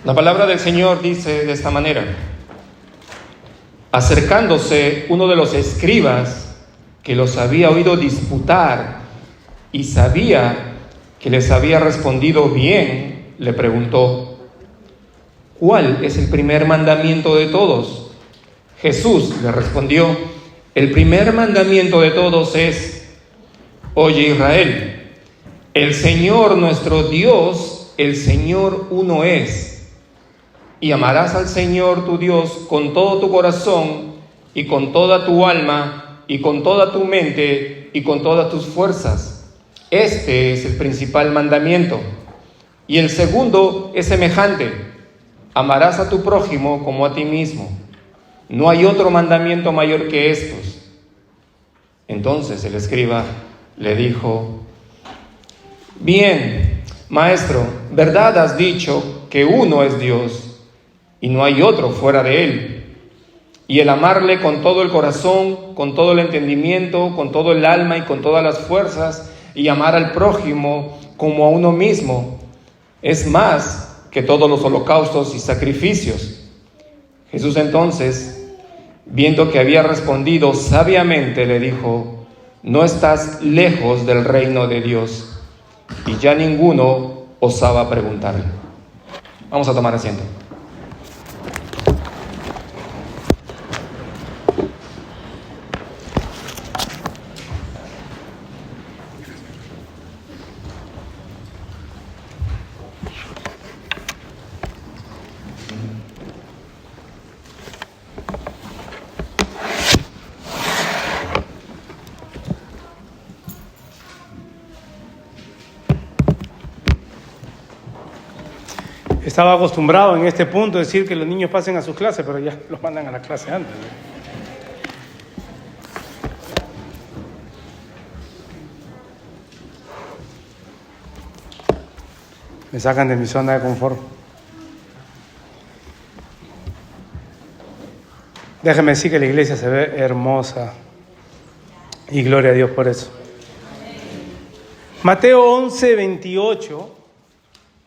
La palabra del Señor dice de esta manera: acercándose uno de los escribas que los había oído disputar y sabía que les había respondido bien, le preguntó: ¿cuál es el primer mandamiento de todos? Jesús le respondió: el primer mandamiento de todos es: oye Israel, el Señor nuestro Dios, el Señor uno es. Y amarás al Señor tu Dios con todo tu corazón y con toda tu alma y con toda tu mente y con todas tus fuerzas. Este es el principal mandamiento. Y el segundo es semejante: amarás a tu prójimo como a ti mismo. No hay otro mandamiento mayor que estos. Entonces el escriba le dijo: bien, maestro, verdad has dicho que uno es Dios y no hay otro fuera de él. Y el amarle con todo el corazón, con todo el entendimiento, con todo el alma y con todas las fuerzas, y amar al prójimo como a uno mismo, es más que todos los holocaustos y sacrificios. Jesús entonces, viendo que había respondido sabiamente, le dijo: no estás lejos del reino de Dios. Y ya ninguno osaba preguntarle. Vamos a tomar asiento. Estaba acostumbrado en este punto a decir que los niños pasen a sus clases, pero ya los mandan a la clase antes. Me sacan de mi zona de confort. Déjeme decir que la iglesia se ve hermosa y gloria a Dios por eso. Mateo 11:28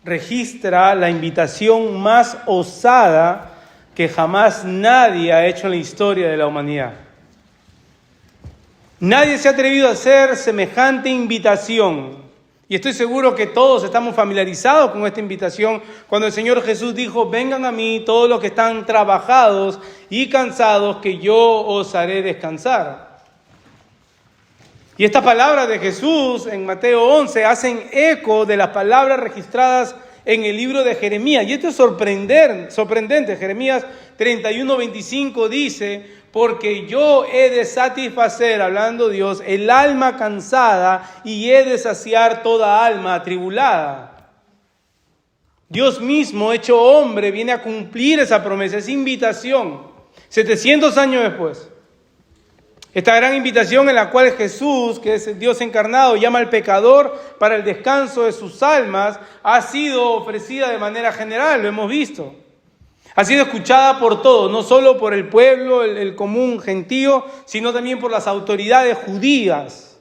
registra la invitación más osada que jamás nadie ha hecho en la historia de la humanidad. Nadie se ha atrevido a hacer semejante invitación. Y estoy seguro que todos estamos familiarizados con esta invitación cuando el Señor Jesús dijo: vengan a mí todos los que están trabajados y cansados, que yo os haré descansar. Y estas palabras de Jesús en Mateo 11 hacen eco de las palabras registradas en el libro de Jeremías. Y esto es sorprendente. Jeremías 31:25 dice: porque yo he de satisfacer, hablando Dios, el alma cansada y he de saciar toda alma atribulada. Dios mismo, hecho hombre, viene a cumplir esa promesa, esa invitación, 700 años después. Esta gran invitación en la cual Jesús, que es el Dios encarnado, llama al pecador para el descanso de sus almas, ha sido ofrecida de manera general, lo hemos visto. Ha sido escuchada por todos, no solo por el pueblo, el común gentío, sino también por las autoridades judías.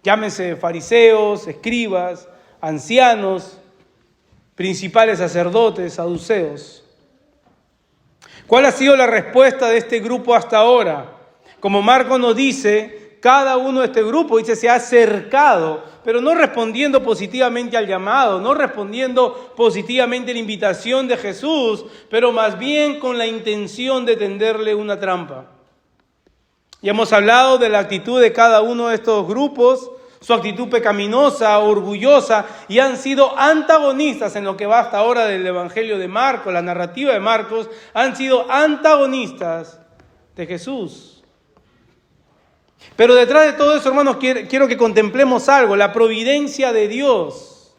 Llámense fariseos, escribas, ancianos, principales sacerdotes, saduceos. ¿Cuál ha sido la respuesta de este grupo hasta ahora? Como Marcos nos dice, cada uno de este grupo se ha acercado, pero no respondiendo positivamente al llamado, no respondiendo positivamente a la invitación de Jesús, pero más bien con la intención de tenderle una trampa. Ya hemos hablado de la actitud de cada uno de estos grupos, su actitud pecaminosa, orgullosa, y han sido antagonistas en lo que va hasta ahora del Evangelio de Marcos, la narrativa de Marcos, han sido antagonistas de Jesús. Pero detrás de todo eso, hermanos, quiero que contemplemos algo, la providencia de Dios.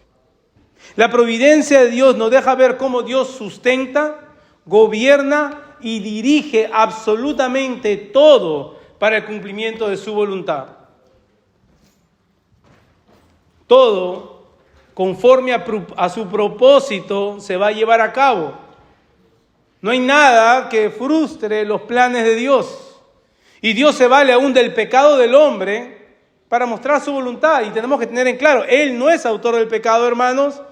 La providencia de Dios nos deja ver cómo Dios sustenta, gobierna y dirige absolutamente todo para el cumplimiento de su voluntad. Todo, conforme a su propósito, se va a llevar a cabo. No hay nada que frustre los planes de Dios. Y Dios se vale aún del pecado del hombre para mostrar su voluntad. Y tenemos que tener en claro, Él no es autor del pecado, hermanos.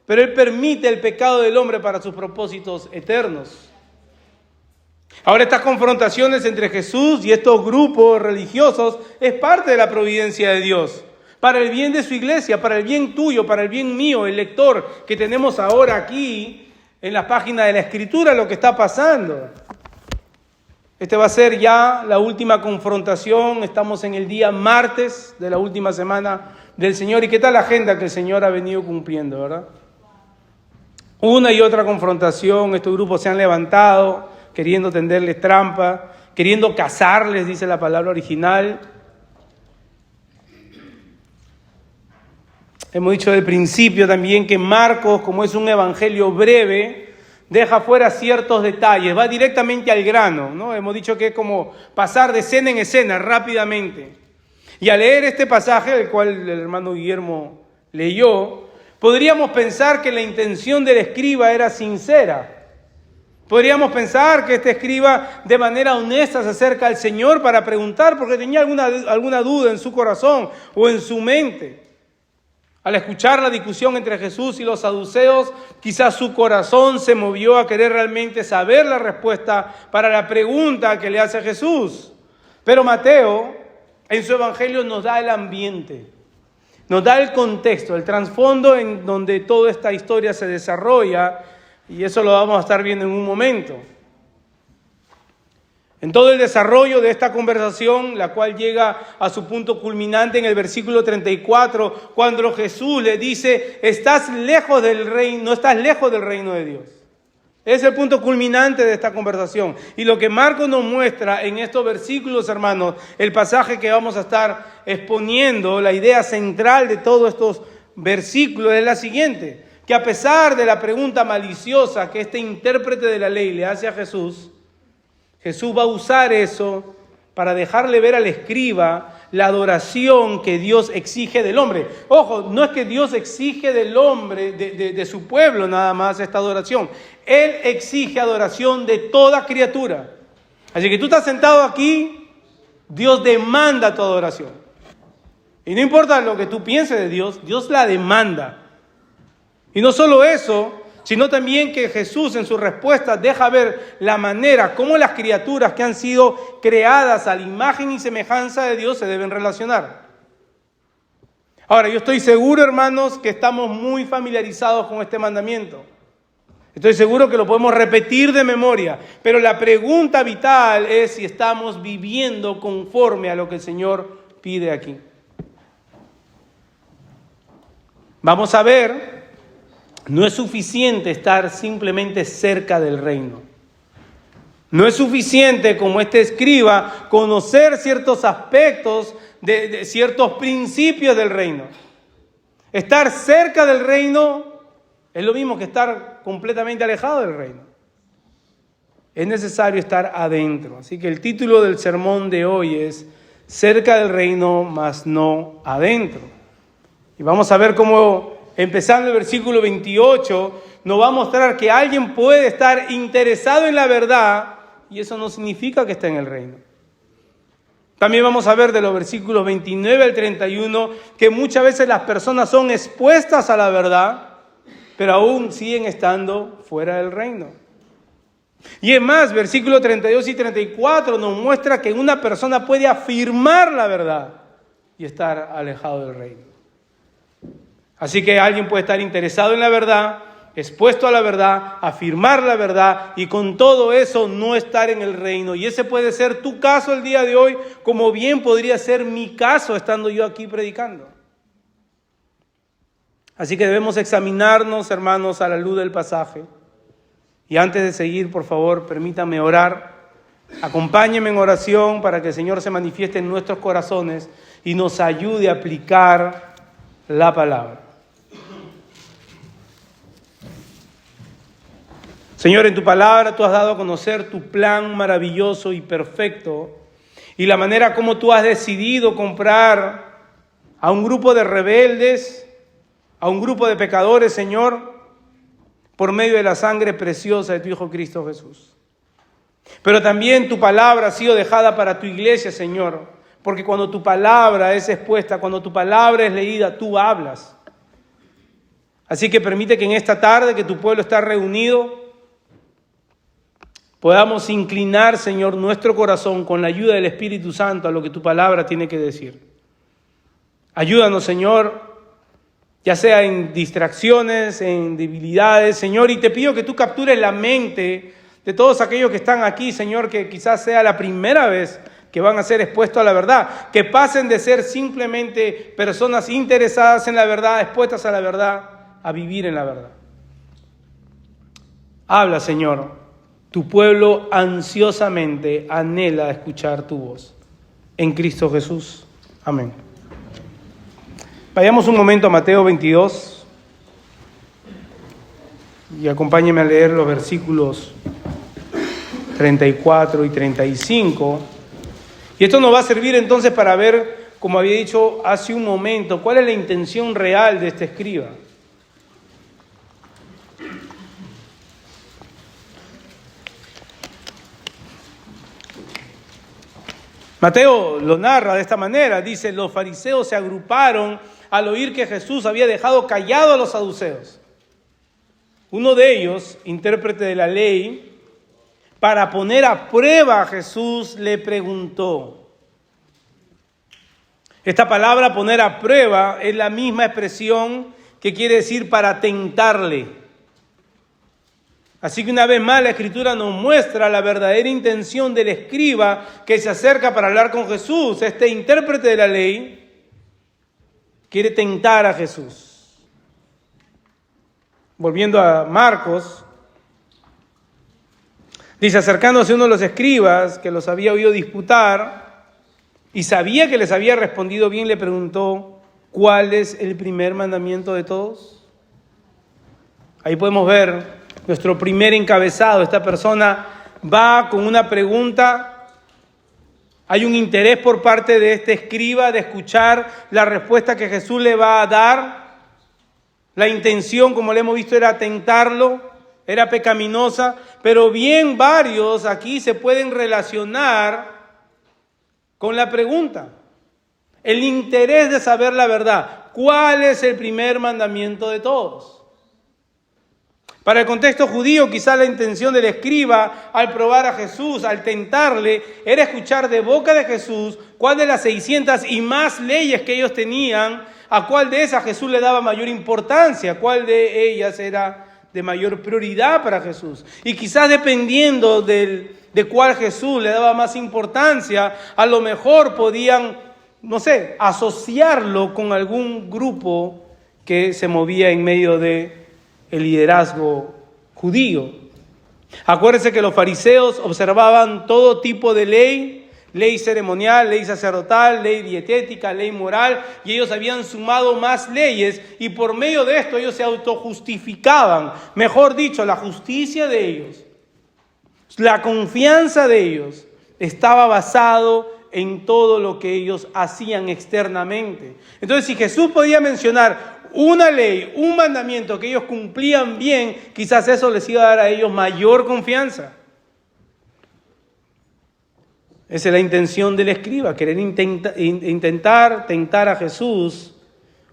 pero Él permite el pecado del hombre para sus propósitos eternos. Ahora, estas confrontaciones entre Jesús y estos grupos religiosos es parte de la providencia de Dios, para el bien de su iglesia, para el bien tuyo, para el bien mío, el lector que tenemos ahora aquí en la página de la Escritura, lo que está pasando. Este va a ser ya la última confrontación. Estamos en el día martes de la última semana del Señor. ¿Y qué tal la agenda que el Señor ha venido cumpliendo, verdad? Una y otra confrontación. Estos grupos se han levantado queriendo tenderles trampa, queriendo cazarles, dice la palabra original. Hemos dicho del principio también que Marcos, como es un evangelio breve, deja fuera ciertos detalles, va directamente al grano, ¿no? Hemos dicho que es como pasar de escena en escena rápidamente. Y al leer este pasaje, el cual el hermano Guillermo leyó, podríamos pensar que la intención del escriba era sincera. Podríamos pensar que este escriba de manera honesta se acerca al Señor para preguntar porque tenía alguna duda en su corazón o en su mente. Al escuchar la discusión entre Jesús y los saduceos, quizás su corazón se movió a querer realmente saber la respuesta para la pregunta que le hace Jesús. Pero Mateo, en su evangelio, nos da el ambiente, nos da el contexto, el trasfondo en donde toda esta historia se desarrolla, y eso lo vamos a estar viendo en un momento. En todo el desarrollo de esta conversación, la cual llega a su punto culminante en el versículo 34, cuando Jesús le dice, no estás lejos del reino de Dios. Es el punto culminante de esta conversación. Y lo que Marcos nos muestra en estos versículos, hermanos, el pasaje que vamos a estar exponiendo, la idea central de todos estos versículos es la siguiente, que a pesar de la pregunta maliciosa que este intérprete de la ley le hace a Jesús, Jesús va a usar eso para dejarle ver al escriba la adoración que Dios exige del hombre. Ojo, no es que Dios exige del hombre, de su pueblo nada más esta adoración. Él exige adoración de toda criatura. Así que tú estás sentado aquí, Dios demanda tu adoración. Y no importa lo que tú pienses de Dios, Dios la demanda. Y no solo eso, sino también que Jesús en su respuesta deja ver la manera como las criaturas que han sido creadas a la imagen y semejanza de Dios se deben relacionar. Ahora, yo estoy seguro, hermanos, que estamos muy familiarizados con este mandamiento. Estoy seguro que lo podemos repetir de memoria, pero la pregunta vital es si estamos viviendo conforme a lo que el Señor pide aquí. Vamos a ver. No es suficiente estar simplemente cerca del reino. No es suficiente, como este escriba, conocer ciertos aspectos de ciertos principios del reino. Estar cerca del reino es lo mismo que estar completamente alejado del reino. Es necesario estar adentro. Así que el título del sermón de hoy es cerca del reino, mas no adentro. Y vamos a ver cómo, empezando el versículo 28, nos va a mostrar que alguien puede estar interesado en la verdad y eso no significa que esté en el reino. También vamos a ver de los versículos 29 al 31 que muchas veces las personas son expuestas a la verdad, pero aún siguen estando fuera del reino. Y es más, versículos 32 y 34 nos muestra que una persona puede afirmar la verdad y estar alejado del reino. Así que alguien puede estar interesado en la verdad, expuesto a la verdad, afirmar la verdad y con todo eso no estar en el reino. Y ese puede ser tu caso el día de hoy, como bien podría ser mi caso estando yo aquí predicando. Así que debemos examinarnos, hermanos, a la luz del pasaje. Y antes de seguir, por favor, permítanme orar. Acompáñenme en oración para que el Señor se manifieste en nuestros corazones y nos ayude a aplicar la palabra. Señor, en tu palabra tú has dado a conocer tu plan maravilloso y perfecto y la manera como tú has decidido comprar a un grupo de rebeldes, a un grupo de pecadores, Señor, por medio de la sangre preciosa de tu Hijo Cristo Jesús. Pero también tu palabra ha sido dejada para tu iglesia, Señor, porque cuando tu palabra es expuesta, cuando tu palabra es leída, tú hablas. Así que permite que en esta tarde que tu pueblo está reunido, podamos inclinar, Señor, nuestro corazón con la ayuda del Espíritu Santo a lo que tu palabra tiene que decir. Ayúdanos, Señor, ya sea en distracciones, en debilidades, Señor, y te pido que tú captures la mente de todos aquellos que están aquí, Señor, que quizás sea la primera vez que van a ser expuestos a la verdad, que pasen de ser simplemente personas interesadas en la verdad, expuestas a la verdad, a vivir en la verdad. Habla, Señor, tu pueblo ansiosamente anhela escuchar tu voz. En Cristo Jesús. Amén. Vayamos un momento a Mateo 22 y acompáñenme a leer los versículos 34 y 35. Y esto nos va a servir entonces para ver, como había dicho hace un momento, cuál es la intención real de este escriba. Mateo lo narra de esta manera, dice: los fariseos se agruparon al oír que Jesús había dejado callado a los saduceos. Uno de ellos, intérprete de la ley, para poner a prueba a Jesús, le preguntó. Esta palabra poner a prueba es la misma expresión que quiere decir para tentarle. Así que una vez más la Escritura nos muestra la verdadera intención del escriba que se acerca para hablar con Jesús. Este intérprete de la ley quiere tentar a Jesús. Volviendo a Marcos, dice: acercándose uno de los escribas que los había oído disputar y sabía que les había respondido bien, le preguntó: ¿cuál es el primer mandamiento de todos? Ahí podemos ver nuestro primer encabezado. Esta persona va con una pregunta. Hay un interés por parte de este escriba de escuchar la respuesta que Jesús le va a dar. La intención, como le hemos visto, era tentarlo, era pecaminosa, pero bien varios aquí se pueden relacionar con la pregunta. El interés de saber la verdad. ¿Cuál es el primer mandamiento de todos? Para el contexto judío, quizá la intención del escriba al probar a Jesús, al tentarle, era escuchar de boca de Jesús cuál de las 600 y más leyes que ellos tenían, a cuál de esas Jesús le daba mayor importancia, cuál de ellas era de mayor prioridad para Jesús. Y quizás dependiendo de cuál Jesús le daba más importancia, a lo mejor podían, asociarlo con algún grupo que se movía en medio de el liderazgo judío. Acuérdense que los fariseos observaban todo tipo de ley ceremonial, ley sacerdotal, ley dietética, ley moral, y ellos habían sumado más leyes, y por medio de esto ellos se autojustificaban. Mejor dicho, la justicia de ellos, la confianza de ellos, estaba basado en todo lo que ellos hacían externamente. Entonces, si Jesús podía mencionar una ley, un mandamiento que ellos cumplían bien, quizás eso les iba a dar a ellos mayor confianza. Esa es la intención del escriba, querer intentar tentar a Jesús.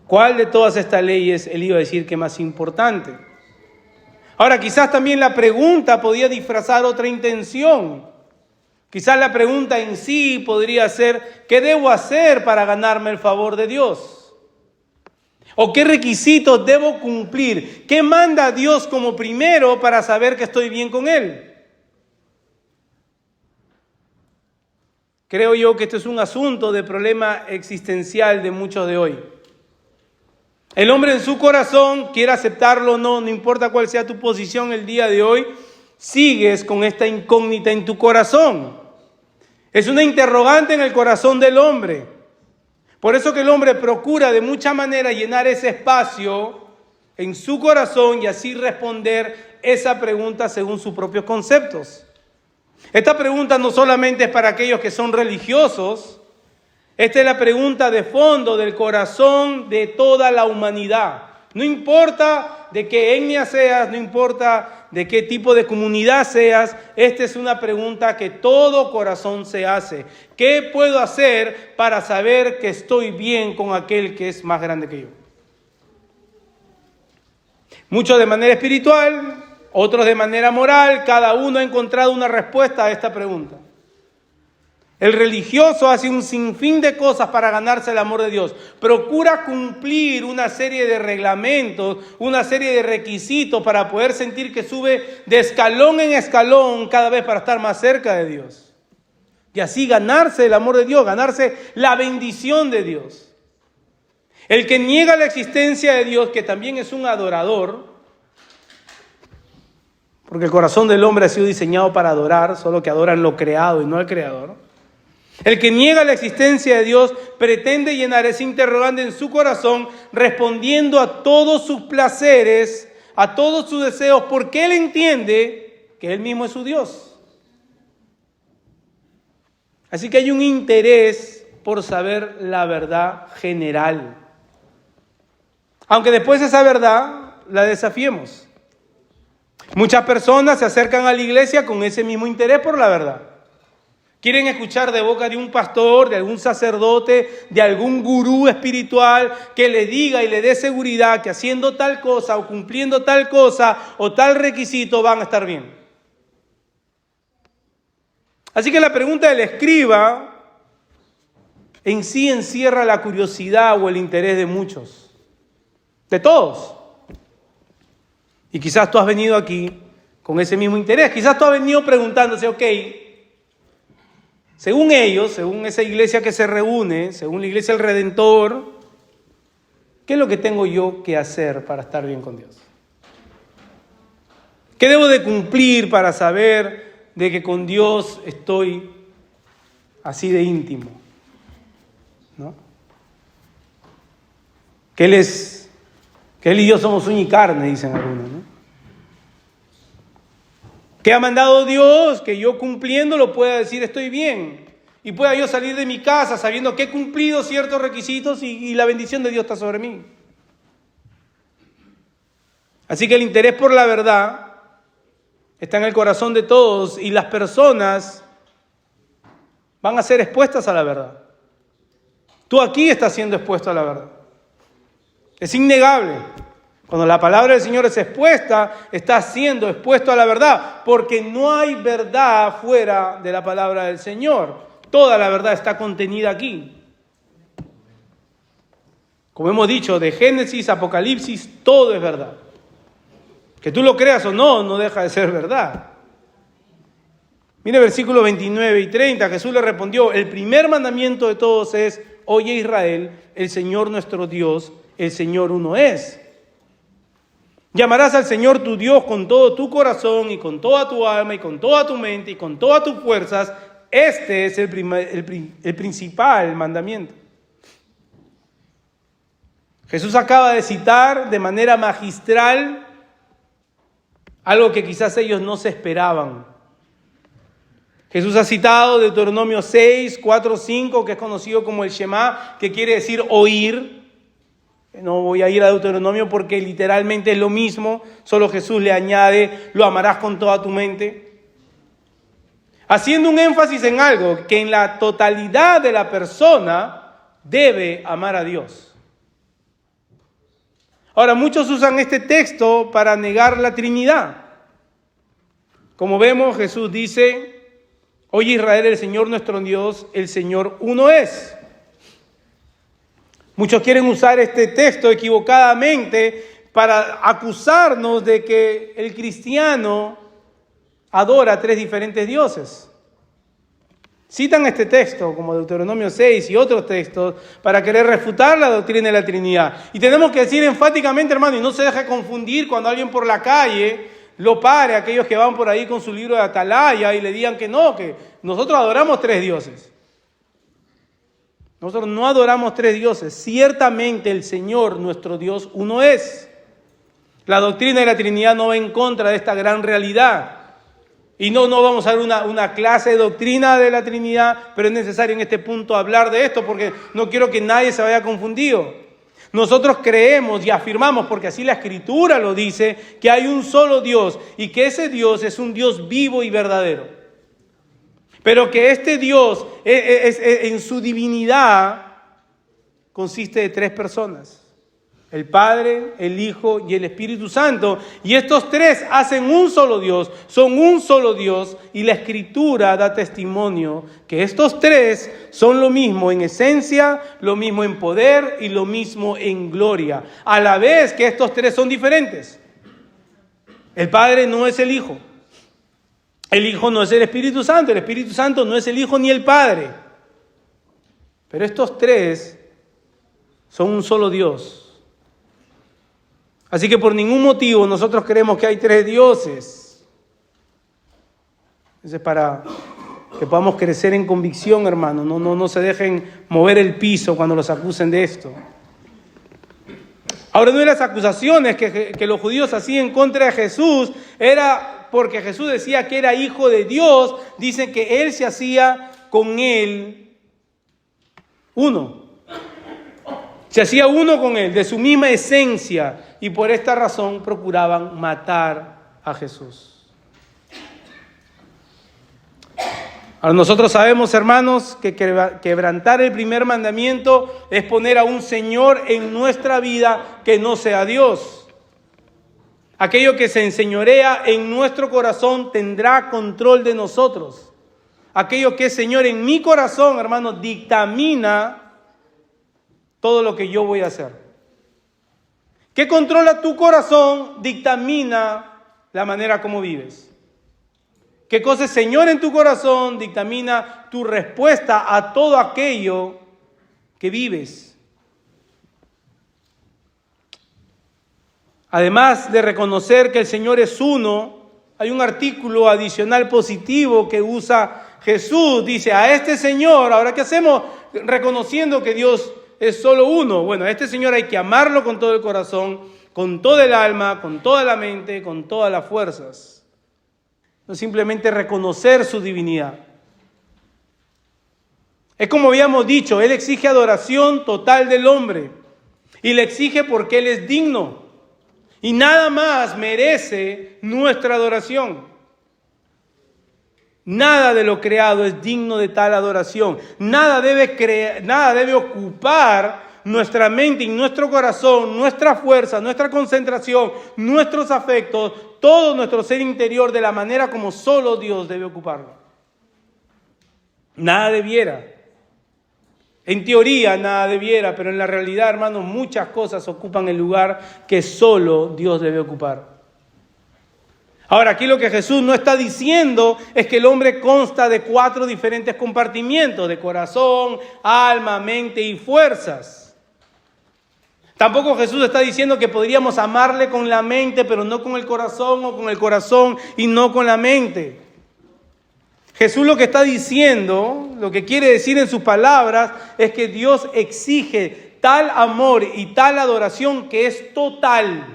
¿Cuál de todas estas leyes él iba a decir que es más importante? Ahora, quizás también la pregunta podía disfrazar otra intención. Quizás la pregunta en sí podría ser: ¿qué debo hacer para ganarme el favor de Dios? ¿O qué requisitos debo cumplir? ¿Qué manda Dios como primero para saber que estoy bien con Él? Creo yo que este es un asunto de problema existencial de muchos de hoy. El hombre en su corazón, quiera aceptarlo o no, no importa cuál sea tu posición el día de hoy, sigues con esta incógnita en tu corazón. Es una interrogante en el corazón del hombre. Por eso que el hombre procura de mucha manera llenar ese espacio en su corazón y así responder esa pregunta según sus propios conceptos. Esta pregunta no solamente es para aquellos que son religiosos, esta es la pregunta de fondo del corazón de toda la humanidad. No importa de qué etnia seas, no importa de qué tipo de comunidad seas, esta es una pregunta que todo corazón se hace. ¿Qué puedo hacer para saber que estoy bien con aquel que es más grande que yo? Muchos de manera espiritual, otros de manera moral. Cada uno ha encontrado una respuesta a esta pregunta. El religioso hace un sinfín de cosas para ganarse el amor de Dios. Procura cumplir una serie de reglamentos, una serie de requisitos para poder sentir que sube de escalón en escalón cada vez para estar más cerca de Dios. Y así ganarse el amor de Dios, ganarse la bendición de Dios. El que niega la existencia de Dios, que también es un adorador, porque el corazón del hombre ha sido diseñado para adorar, solo que adoran lo creado y no al Creador. El que niega la existencia de Dios pretende llenar ese interrogante en su corazón respondiendo a todos sus placeres, a todos sus deseos, porque él entiende que él mismo es su Dios. Así que hay un interés por saber la verdad general. Aunque después esa verdad la desafiemos. Muchas personas se acercan a la iglesia con ese mismo interés por la verdad. Quieren escuchar de boca de un pastor, de algún sacerdote, de algún gurú espiritual que le diga y le dé seguridad que haciendo tal cosa o cumpliendo tal cosa o tal requisito van a estar bien. Así que la pregunta del escriba en sí encierra la curiosidad o el interés de muchos, de todos. Y quizás tú has venido aquí con ese mismo interés, quizás tú has venido preguntándose, ok, según ellos, según esa iglesia que se reúne, según la iglesia del Redentor, ¿qué es lo que tengo yo que hacer para estar bien con Dios? ¿Qué debo de cumplir para saber de que con Dios estoy así de íntimo? ¿No? Que Él y yo somos uña y carne, dicen algunos, ¿no? ¿Qué ha mandado Dios? Que yo cumpliéndolo pueda decir estoy bien. Y pueda yo salir de mi casa sabiendo que he cumplido ciertos requisitos y la bendición de Dios está sobre mí. Así que el interés por la verdad está en el corazón de todos y las personas van a ser expuestas a la verdad. Tú aquí estás siendo expuesto a la verdad. Es innegable. Cuando la palabra del Señor es expuesta, está siendo expuesto a la verdad, porque no hay verdad fuera de la palabra del Señor. Toda la verdad está contenida aquí. Como hemos dicho, de Génesis, Apocalipsis, todo es verdad. Que tú lo creas o no, no deja de ser verdad. Mire versículos 29 y 30, Jesús le respondió, el primer mandamiento de todos es, oye Israel, el Señor nuestro Dios, el Señor uno es. Llamarás al Señor tu Dios con todo tu corazón y con toda tu alma y con toda tu mente y con todas tus fuerzas. Este es el principal mandamiento. Jesús acaba de citar de manera magistral algo que quizás ellos no se esperaban. Jesús ha citado Deuteronomio 6, 4, 5, que es conocido como el Shema, que quiere decir oír. No voy a ir a Deuteronomio porque literalmente es lo mismo, solo Jesús le añade, lo amarás con toda tu mente. Haciendo un énfasis en algo, que en la totalidad de la persona debe amar a Dios. Ahora, muchos usan este texto para negar la Trinidad. Como vemos, Jesús dice, oye Israel, el Señor nuestro Dios, el Señor uno es. Muchos quieren usar este texto equivocadamente para acusarnos de que el cristiano adora a tres diferentes dioses. Citan este texto, como Deuteronomio 6 y otros textos, para querer refutar la doctrina de la Trinidad. Y tenemos que decir enfáticamente, hermano, y no se deje confundir cuando alguien por la calle lo pare, aquellos que van por ahí con su libro de Atalaya y le digan que no, que nosotros adoramos tres dioses. Nosotros no adoramos tres dioses. Ciertamente el Señor, nuestro Dios, uno es. La doctrina de la Trinidad no va en contra de esta gran realidad. Y no vamos a ver una clase de doctrina de la Trinidad, pero es necesario en este punto hablar de esto porque no quiero que nadie se vaya confundido. Nosotros creemos y afirmamos, porque así la Escritura lo dice, que hay un solo Dios y que ese Dios es un Dios vivo y verdadero. Pero que este Dios en su divinidad consiste de tres personas. el Padre, el Hijo y el Espíritu Santo. Y estos tres hacen un solo Dios, son un solo Dios, y la Escritura da testimonio que estos tres son lo mismo en esencia, lo mismo en poder y lo mismo en gloria. A la vez que estos tres son diferentes. El Padre no es el Hijo. El Hijo no es el Espíritu Santo no es el Hijo ni el Padre. Pero estos tres son un solo Dios. Así que por ningún motivo nosotros creemos que hay tres dioses. Eso es para que podamos crecer en convicción, hermano. No se dejen mover el piso cuando los acusen de esto. Ahora, no de las acusaciones que los judíos hacían en contra de Jesús era porque Jesús decía que era hijo de Dios. Dicen que él se hacía con él uno. Se hacía uno con él, de su misma esencia, y por esta razón procuraban matar a Jesús. Ahora nosotros sabemos, hermanos, que quebrantar el primer mandamiento es poner a un Señor en nuestra vida que no sea Dios. Aquello que se enseñorea en nuestro corazón tendrá control de nosotros. Aquello que es Señor en mi corazón, hermanos, dictamina todo lo que yo voy a hacer. ¿Qué controla tu corazón? Dictamina la manera como vives. ¿Qué cosa es Señor en tu corazón? Dictamina tu respuesta a todo aquello que vives. Además de reconocer que el Señor es uno, hay un artículo adicional positivo que usa Jesús. Dice, a este Señor, ¿ahora qué hacemos? Reconociendo que Dios es solo uno. Bueno, a este Señor hay que amarlo con todo el corazón, con toda el alma, con toda la mente, con todas las fuerzas. No simplemente reconocer su divinidad. Es como habíamos dicho, Él exige adoración total del hombre. Y le exige porque Él es digno. Y nada más merece nuestra adoración. Nada de lo creado es digno de tal adoración. Nada debe ocupar nuestra mente y nuestro corazón, nuestra fuerza, nuestra concentración, nuestros afectos, todo nuestro ser interior de la manera como solo Dios debe ocuparlo. Nada debiera. En teoría nada debiera, pero en la realidad, hermanos, muchas cosas ocupan el lugar que solo Dios debe ocupar. Ahora, aquí lo que Jesús no está diciendo es que el hombre consta de 4 diferentes compartimientos, de corazón, alma, mente y fuerzas. Tampoco Jesús está diciendo que podríamos amarle con la mente, pero no con el corazón, o con el corazón y no con la mente. Jesús lo que está diciendo, lo que quiere decir en sus palabras, es que Dios exige tal amor y tal adoración que es total.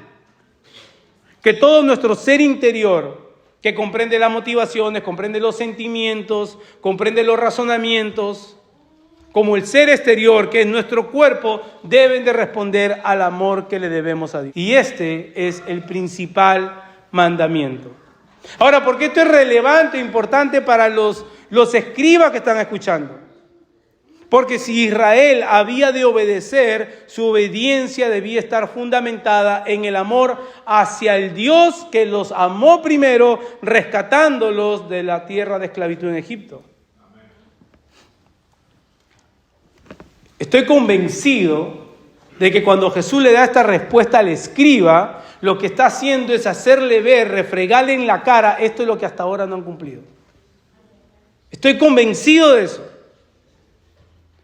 Que todo nuestro ser interior, que comprende las motivaciones, comprende los sentimientos, comprende los razonamientos, como el ser exterior, que es nuestro cuerpo, deben de responder al amor que le debemos a Dios. Y este es el principal mandamiento. Ahora, ¿por qué esto es relevante e importante para los escribas que están escuchando? Porque si Israel había de obedecer, su obediencia debía estar fundamentada en el amor hacia el Dios que los amó primero, rescatándolos de la tierra de esclavitud en Egipto. Estoy convencido de que cuando Jesús le da esta respuesta al escriba, lo que está haciendo es hacerle ver, refregarle en la cara, esto es lo que hasta ahora no han cumplido. Estoy convencido de eso.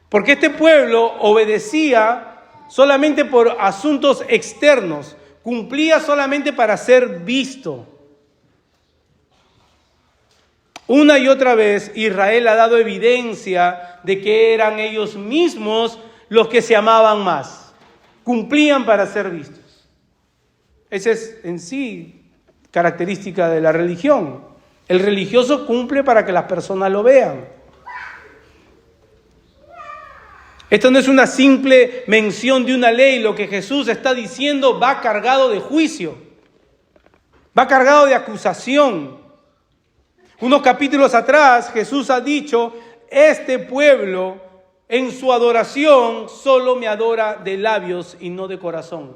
Porque este pueblo obedecía solamente por asuntos externos, cumplía solamente para ser visto. Una y otra vez Israel ha dado evidencia de que eran ellos mismos los que se amaban más, cumplían para ser vistos. Esa es en sí característica de la religión. El religioso cumple para que las personas lo vean. Esto no es una simple mención de una ley. Lo que Jesús está diciendo va cargado de juicio. Va cargado de acusación. Unos capítulos atrás Jesús ha dicho, este pueblo en su adoración solo me adora de labios y no de corazón.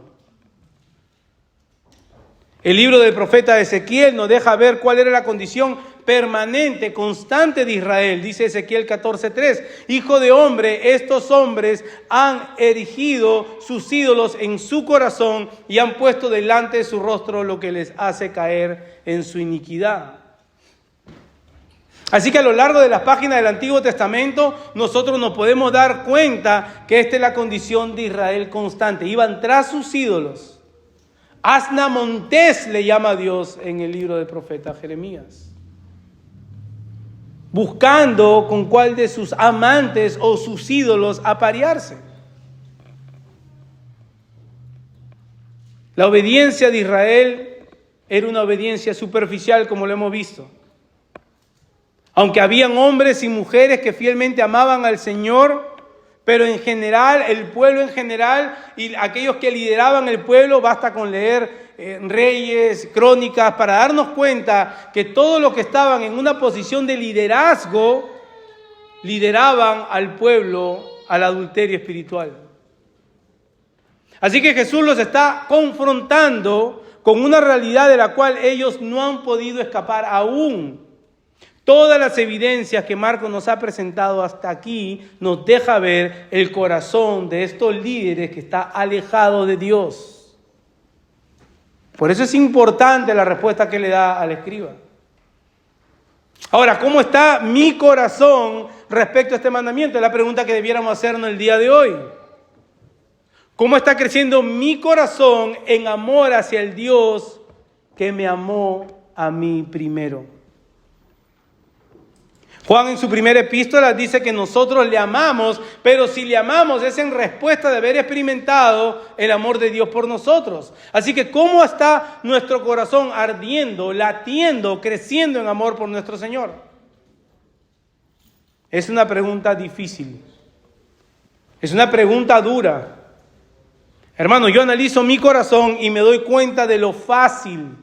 El libro del profeta Ezequiel nos deja ver cuál era la condición permanente, constante de Israel. Dice Ezequiel 14:3, hijo de hombre, estos hombres han erigido sus ídolos en su corazón y han puesto delante de su rostro lo que les hace caer en su iniquidad. Así que a lo largo de las páginas del Antiguo Testamento nosotros nos podemos dar cuenta que esta es la condición de Israel constante. Iban tras sus ídolos. Asna Montés le llama a Dios en el libro del profeta Jeremías, buscando con cuál de sus amantes o sus ídolos aparearse. La obediencia de Israel era una obediencia superficial, como lo hemos visto. Aunque habían hombres y mujeres que fielmente amaban al Señor, pero en general, el pueblo en general y aquellos que lideraban el pueblo, basta con leer Reyes, Crónicas, para darnos cuenta que todos los que estaban en una posición de liderazgo, lideraban al pueblo al adulterio espiritual. Así que Jesús los está confrontando con una realidad de la cual ellos no han podido escapar aún. Todas las evidencias que Marcos nos ha presentado hasta aquí nos deja ver el corazón de estos líderes que está alejado de Dios. Por eso es importante la respuesta que le da al escriba. Ahora, ¿cómo está mi corazón respecto a este mandamiento? Es la pregunta que debiéramos hacernos el día de hoy. ¿Cómo está creciendo mi corazón en amor hacia el Dios que me amó a mí primero? Juan en su primera epístola dice que nosotros le amamos, pero si le amamos es en respuesta de haber experimentado el amor de Dios por nosotros. Así que ¿cómo está nuestro corazón ardiendo, latiendo, creciendo en amor por nuestro Señor? Es una pregunta difícil. Es una pregunta dura. Hermano, yo analizo mi corazón y me doy cuenta de lo fácil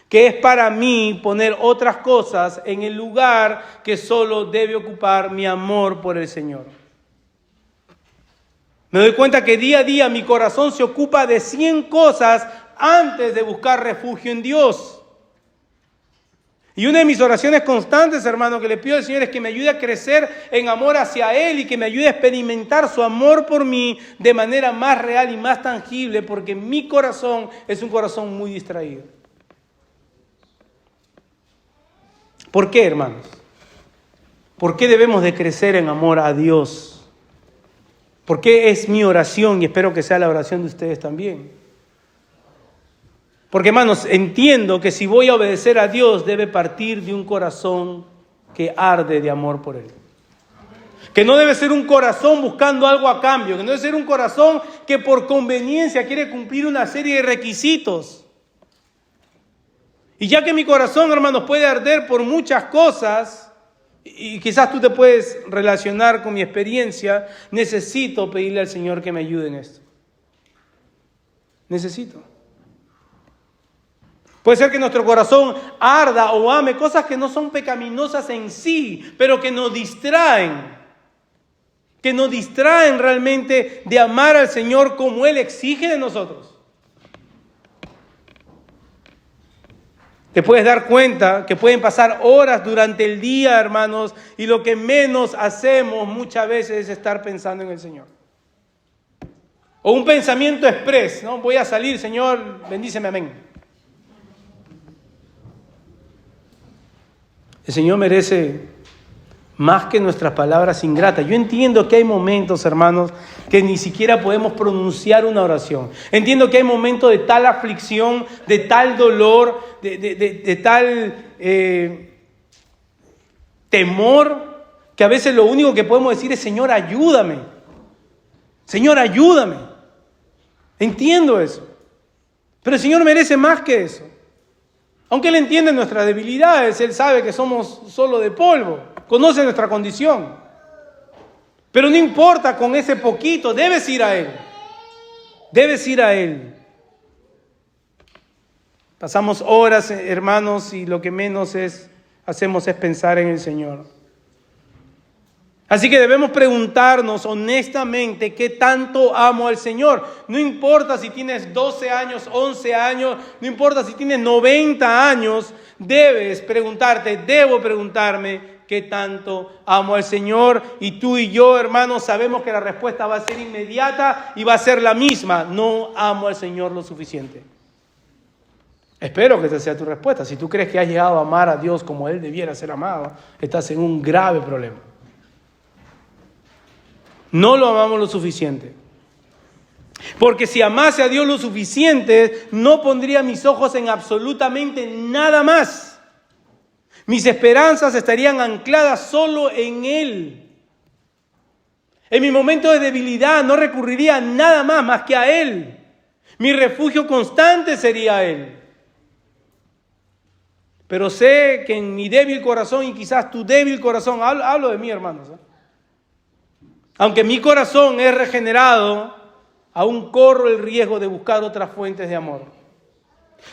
que es para mí poner otras cosas en el lugar que solo debe ocupar mi amor por el Señor. Me doy cuenta que día a día mi corazón se ocupa de 100 cosas antes de buscar refugio en Dios. Y una de mis oraciones constantes, hermano, que le pido al Señor es que me ayude a crecer en amor hacia Él y que me ayude a experimentar su amor por mí de manera más real y más tangible, porque mi corazón es un corazón muy distraído. ¿Por qué, hermanos? ¿Por qué debemos de crecer en amor a Dios? ¿Por qué es mi oración y espero que sea la oración de ustedes también? Porque, hermanos, entiendo que si voy a obedecer a Dios debe partir de un corazón que arde de amor por Él. Que no debe ser un corazón buscando algo a cambio, que no debe ser un corazón que por conveniencia quiere cumplir una serie de requisitos. Y ya que mi corazón, hermanos, puede arder por muchas cosas, y quizás tú te puedes relacionar con mi experiencia, necesito pedirle al Señor que me ayude en esto. Necesito. Puede ser que nuestro corazón arda o ame cosas que no son pecaminosas en sí, pero que nos distraen realmente de amar al Señor como Él exige de nosotros. Te puedes dar cuenta que pueden pasar horas durante el día, hermanos, y lo que menos hacemos muchas veces es estar pensando en el Señor. O un pensamiento express, ¿no? Voy a salir, Señor, bendíceme, amén. El Señor merece más que nuestras palabras ingratas. Yo entiendo que hay momentos, hermanos, que ni siquiera podemos pronunciar una oración. Entiendo que hay momentos de tal aflicción, de tal dolor, de tal temor, que a veces lo único que podemos decir es: Señor, ayúdame. Señor, ayúdame. Entiendo eso. Pero el Señor merece más que eso. Aunque Él entiende nuestras debilidades, Él sabe que somos solo de polvo, conoce nuestra condición. Pero no importa con ese poquito, debes ir a Él. Debes ir a Él. Pasamos horas, hermanos, y lo que menos hacemos es pensar en el Señor. Así que debemos preguntarnos honestamente qué tanto amo al Señor. No importa si tienes 12 años, 11 años, no importa si tienes 90 años, debes preguntarte, debo preguntarme qué tanto amo al Señor. Y tú y yo, hermanos, sabemos que la respuesta va a ser inmediata y va a ser la misma. No amo al Señor lo suficiente. Espero que esa sea tu respuesta. Si tú crees que has llegado a amar a Dios como Él debiera ser amado, estás en un grave problema. No lo amamos lo suficiente. Porque si amase a Dios lo suficiente, no pondría mis ojos en absolutamente nada más. Mis esperanzas estarían ancladas solo en Él. En mi momento de debilidad no recurriría a nada más que a Él. Mi refugio constante sería Él. Pero sé que en mi débil corazón, y quizás tu débil corazón, hablo de mí, hermanos, aunque mi corazón es regenerado, aún corro el riesgo de buscar otras fuentes de amor.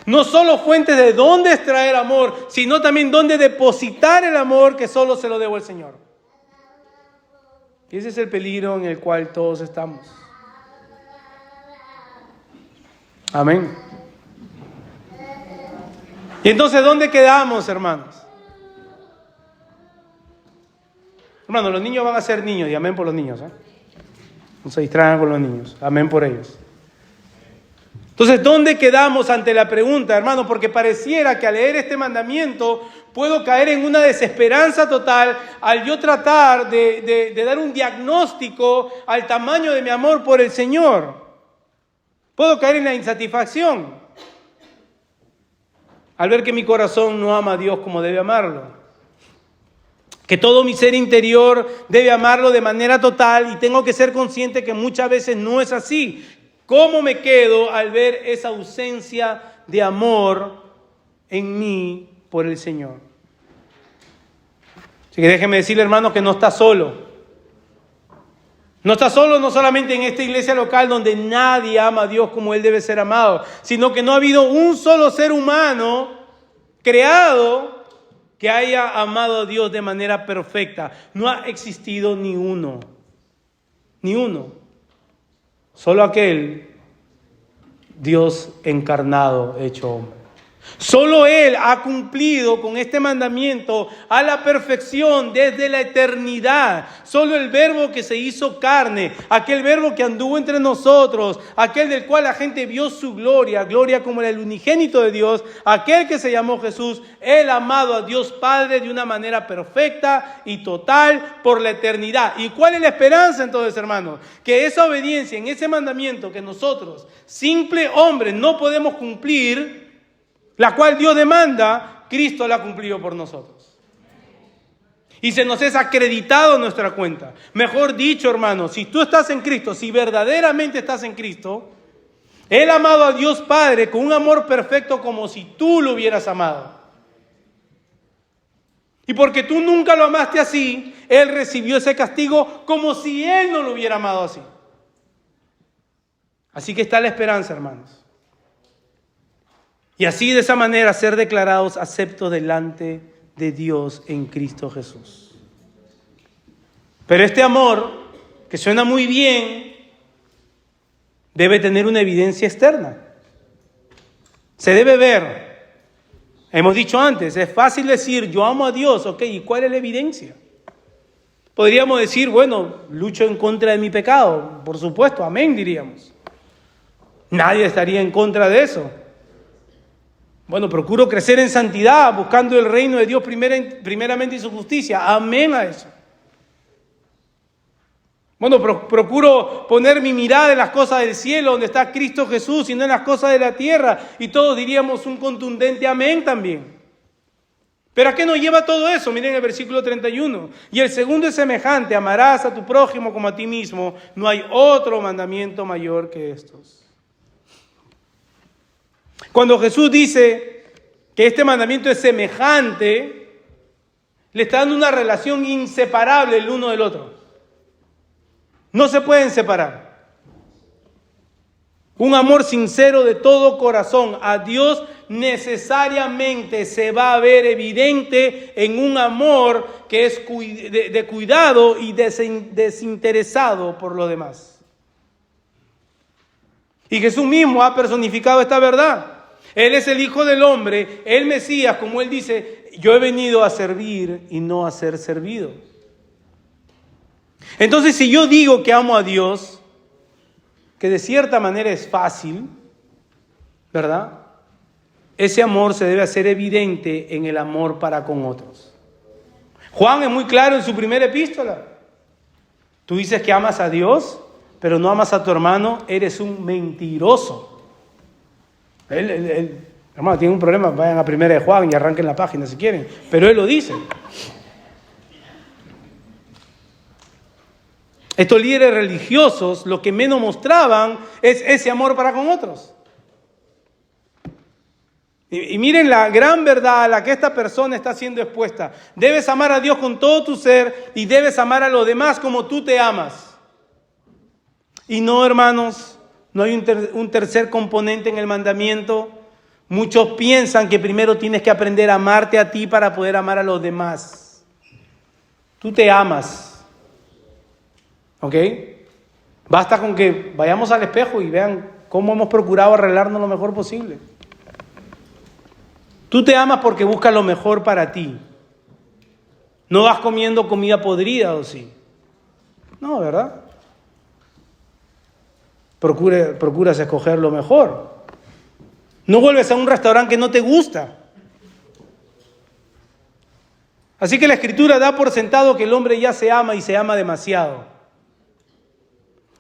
No solo fuentes de dónde extraer amor, sino también dónde depositar el amor que solo se lo debo al Señor. Y ese es el peligro en el cual todos estamos. Amén. Y entonces, ¿dónde quedamos, hermanos? Hermanos, los niños van a ser niños y amén por los niños. No se distraigan con los niños. Amén por ellos. Entonces, ¿dónde quedamos ante la pregunta, hermanos? Porque pareciera que al leer este mandamiento puedo caer en una desesperanza total al yo tratar de dar un diagnóstico al tamaño de mi amor por el Señor. Puedo caer en la insatisfacción al ver que mi corazón no ama a Dios como debe amarlo. Que todo mi ser interior debe amarlo de manera total y tengo que ser consciente que muchas veces no es así. ¿Cómo me quedo al ver esa ausencia de amor en mí por el Señor? Así que déjeme decirle, hermanos, que no está solo. No está solo no solamente en esta iglesia local donde nadie ama a Dios como Él debe ser amado, sino que no ha habido un solo ser humano creado que haya amado a Dios de manera perfecta. No ha existido ni uno. Ni uno. Solo aquel Dios encarnado, hecho hombre. Solo Él ha cumplido con este mandamiento a la perfección desde la eternidad. Solo el Verbo que se hizo carne, aquel Verbo que anduvo entre nosotros, aquel del cual la gente vio su gloria, gloria como el unigénito de Dios, aquel que se llamó Jesús, Él amado a Dios Padre de una manera perfecta y total por la eternidad. ¿Y cuál es la esperanza entonces, hermanos? Que esa obediencia en ese mandamiento que nosotros, simple hombres, no podemos cumplir, la cual Dios demanda, Cristo la ha cumplido por nosotros. Y se nos es acreditado nuestra cuenta. Mejor dicho, hermano, si tú estás en Cristo, si verdaderamente estás en Cristo, Él ha amado a Dios Padre con un amor perfecto como si tú lo hubieras amado. Y porque tú nunca lo amaste así, Él recibió ese castigo como si Él no lo hubiera amado así. Así que está la esperanza, hermanos. Y así de esa manera ser declarados aceptos delante de Dios en Cristo Jesús. Pero este amor, que suena muy bien, debe tener una evidencia externa. Se debe ver. Hemos dicho antes, es fácil decir, yo amo a Dios, ok, ¿y cuál es la evidencia? Podríamos decir, bueno, lucho en contra de mi pecado, por supuesto, amén, diríamos. Nadie estaría en contra de eso. Bueno, procuro crecer en santidad, buscando el reino de Dios primeramente y su justicia. Amén a eso. Bueno, procuro poner mi mirada en las cosas del cielo, donde está Cristo Jesús, y no en las cosas de la tierra. Y todos diríamos un contundente amén también. ¿Pero a qué nos lleva todo eso? Miren el versículo 31. Y el segundo es semejante, amarás a tu prójimo como a ti mismo. No hay otro mandamiento mayor que estos. Cuando Jesús dice que este mandamiento es semejante, le está dando una relación inseparable el uno del otro. No se pueden separar. Un amor sincero de todo corazón a Dios necesariamente se va a ver evidente en un amor que es de cuidado y desinteresado por lo demás. Y Jesús mismo ha personificado esta verdad. Él es el Hijo del Hombre, el Mesías, como Él dice, yo he venido a servir y no a ser servido. Entonces, si yo digo que amo a Dios, que de cierta manera es fácil, ¿verdad? Ese amor se debe hacer evidente en el amor para con otros. Juan es muy claro en su primera epístola. Tú dices que amas a Dios, pero no amas a tu hermano, eres un mentiroso. Hermano, tiene un problema, vayan a primera de Juan y arranquen la página si quieren, pero él lo dice. Estos líderes religiosos lo que menos mostraban es ese amor para con otros. Y miren la gran verdad a la que esta persona está siendo expuesta. Debes amar a Dios con todo tu ser y debes amar a los demás como tú te amas. Y no, hermanos, no hay un tercer componente en el mandamiento. Muchos piensan que primero tienes que aprender a amarte a ti para poder amar a los demás. Tú te amas. ¿Ok? Basta con que vayamos al espejo y vean cómo hemos procurado arreglarnos lo mejor posible. Tú te amas porque buscas lo mejor para ti. No vas comiendo comida podrida, ¿o sí? No, ¿verdad? Procuras escoger lo mejor. No vuelves a un restaurante que no te gusta. Así que la Escritura da por sentado que el hombre ya se ama y se ama demasiado.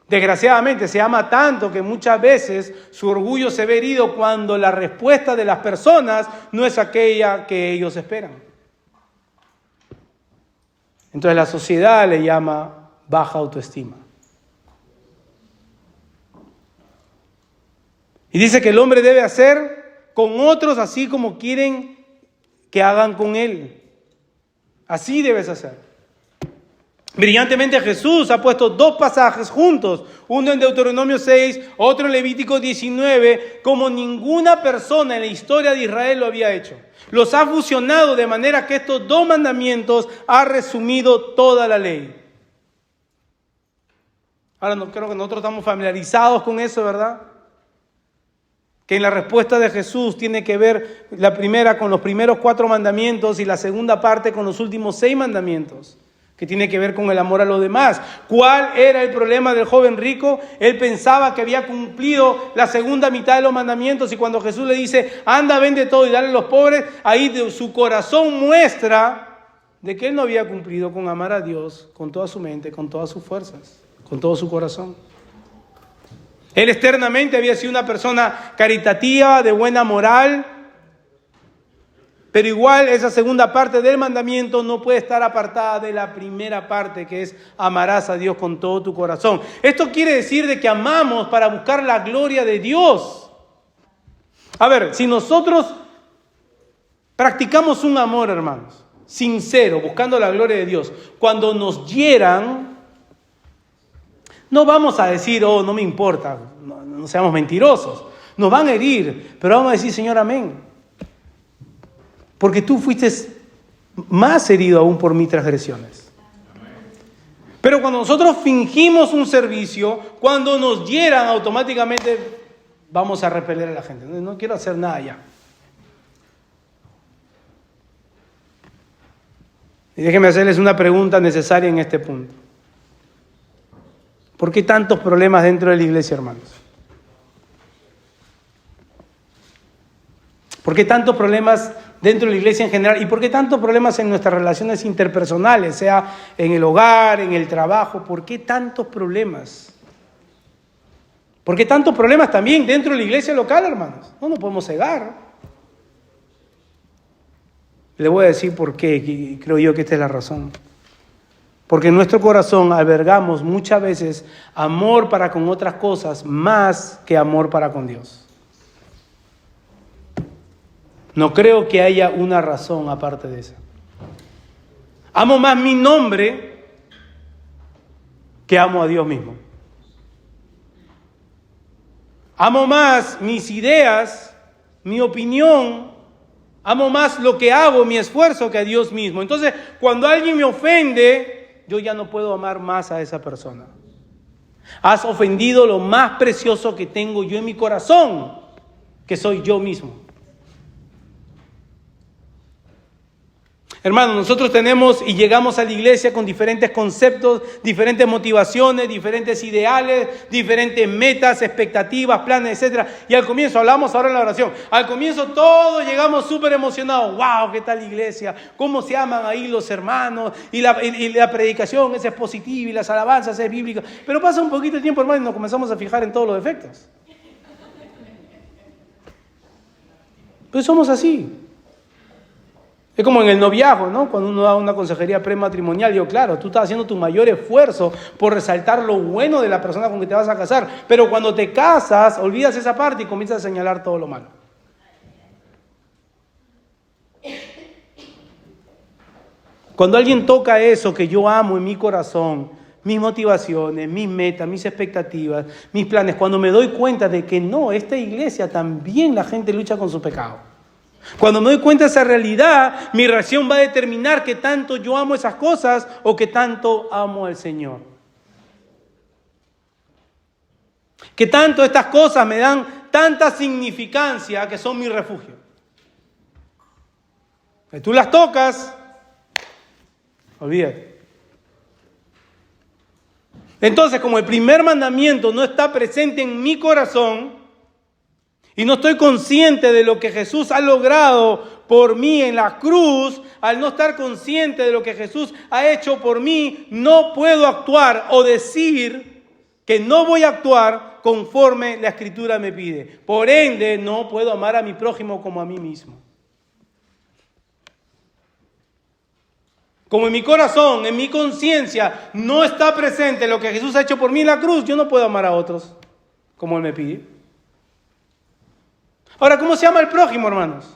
Desgraciadamente se ama tanto que muchas veces su orgullo se ve herido cuando la respuesta de las personas no es aquella que ellos esperan. Entonces la sociedad le llama baja autoestima. Y dice que el hombre debe hacer con otros así como quieren que hagan con él. Así debes hacer. Brillantemente Jesús ha puesto dos pasajes juntos, uno en Deuteronomio 6, otro en Levítico 19, como ninguna persona en la historia de Israel lo había hecho. Los ha fusionado de manera que estos dos mandamientos han resumido toda la ley. Ahora no creo que nosotros estamos familiarizados con eso, ¿verdad? Que en la respuesta de Jesús tiene que ver la primera con los primeros 4 mandamientos y la segunda parte con los últimos 6 mandamientos. Que tiene que ver con el amor a los demás. ¿Cuál era el problema del joven rico? Él pensaba que había cumplido la segunda mitad de los mandamientos y cuando Jesús le dice, anda, vende todo y dale a los pobres, ahí de su corazón muestra de que él no había cumplido con amar a Dios con toda su mente, con todas sus fuerzas, con todo su corazón. Él externamente había sido una persona caritativa, de buena moral, pero igual esa segunda parte del mandamiento no puede estar apartada de la primera parte, que es amarás a Dios con todo tu corazón. Esto quiere decir de que amamos para buscar la gloria de Dios. A ver, si nosotros practicamos un amor, hermanos, sincero, buscando la gloria de Dios, cuando nos hieran, no vamos a decir, oh, no me importa, no seamos mentirosos. Nos van a herir, pero vamos a decir, Señor, amén. Porque tú fuiste más herido aún por mis transgresiones. Pero cuando nosotros fingimos un servicio, cuando nos hieran, automáticamente vamos a repeler a la gente. No quiero hacer nada ya. Y déjenme hacerles una pregunta necesaria en este punto. ¿Por qué tantos problemas dentro de la iglesia, hermanos? ¿Por qué tantos problemas dentro de la iglesia en general? ¿Y por qué tantos problemas en nuestras relaciones interpersonales, sea en el hogar, en el trabajo? ¿Por qué tantos problemas? ¿Por qué tantos problemas también dentro de la iglesia local, hermanos? No nos podemos cegar. Le voy a decir por qué, y creo yo que esta es la razón. Porque en nuestro corazón albergamos muchas veces amor para con otras cosas más que amor para con Dios. No creo que haya una razón aparte de esa. Amo más mi nombre que amo a Dios mismo. Amo más mis ideas mi opinión, amo más lo que hago, mi esfuerzo, que a Dios mismo. Entonces, cuando alguien me ofende, yo ya no puedo amar más a esa persona. Has ofendido lo más precioso que tengo yo en mi corazón, que soy yo mismo. Hermanos, nosotros tenemos y llegamos a la iglesia con diferentes conceptos, diferentes motivaciones, diferentes ideales, diferentes metas, expectativas, planes, etc. Y al comienzo, hablamos ahora en la oración, al comienzo todos llegamos súper emocionados. ¡Wow! ¿Qué tal la iglesia? ¿Cómo se aman ahí los hermanos? Y la predicación es positiva y las alabanzas es bíblica. Pero pasa un poquito de tiempo, hermanos, y nos comenzamos a fijar en todos los defectos. Pues somos así. Es como en el noviazgo, ¿no? Cuando uno da una consejería prematrimonial, yo, claro, tú estás haciendo tu mayor esfuerzo por resaltar lo bueno de la persona con que te vas a casar, pero cuando te casas, olvidas esa parte y comienzas a señalar todo lo malo. Cuando alguien toca eso que yo amo en mi corazón, mis motivaciones, mis metas, mis expectativas, mis planes, cuando me doy cuenta de que no, esta iglesia también la gente lucha con su pecado. Cuando me doy cuenta de esa realidad, mi reacción va a determinar qué tanto yo amo esas cosas o qué tanto amo al Señor. Qué tanto estas cosas me dan tanta significancia que son mi refugio. Si tú las tocas, olvídate. Entonces, como el primer mandamiento no está presente en mi corazón, y no estoy consciente de lo que Jesús ha logrado por mí en la cruz, al no estar consciente de lo que Jesús ha hecho por mí, no puedo actuar o decir que no voy a actuar conforme la Escritura me pide. Por ende, no puedo amar a mi prójimo como a mí mismo. Como en mi corazón, en mi conciencia, no está presente lo que Jesús ha hecho por mí en la cruz, yo no puedo amar a otros como Él me pide. Ahora, ¿cómo se llama el prójimo, hermanos?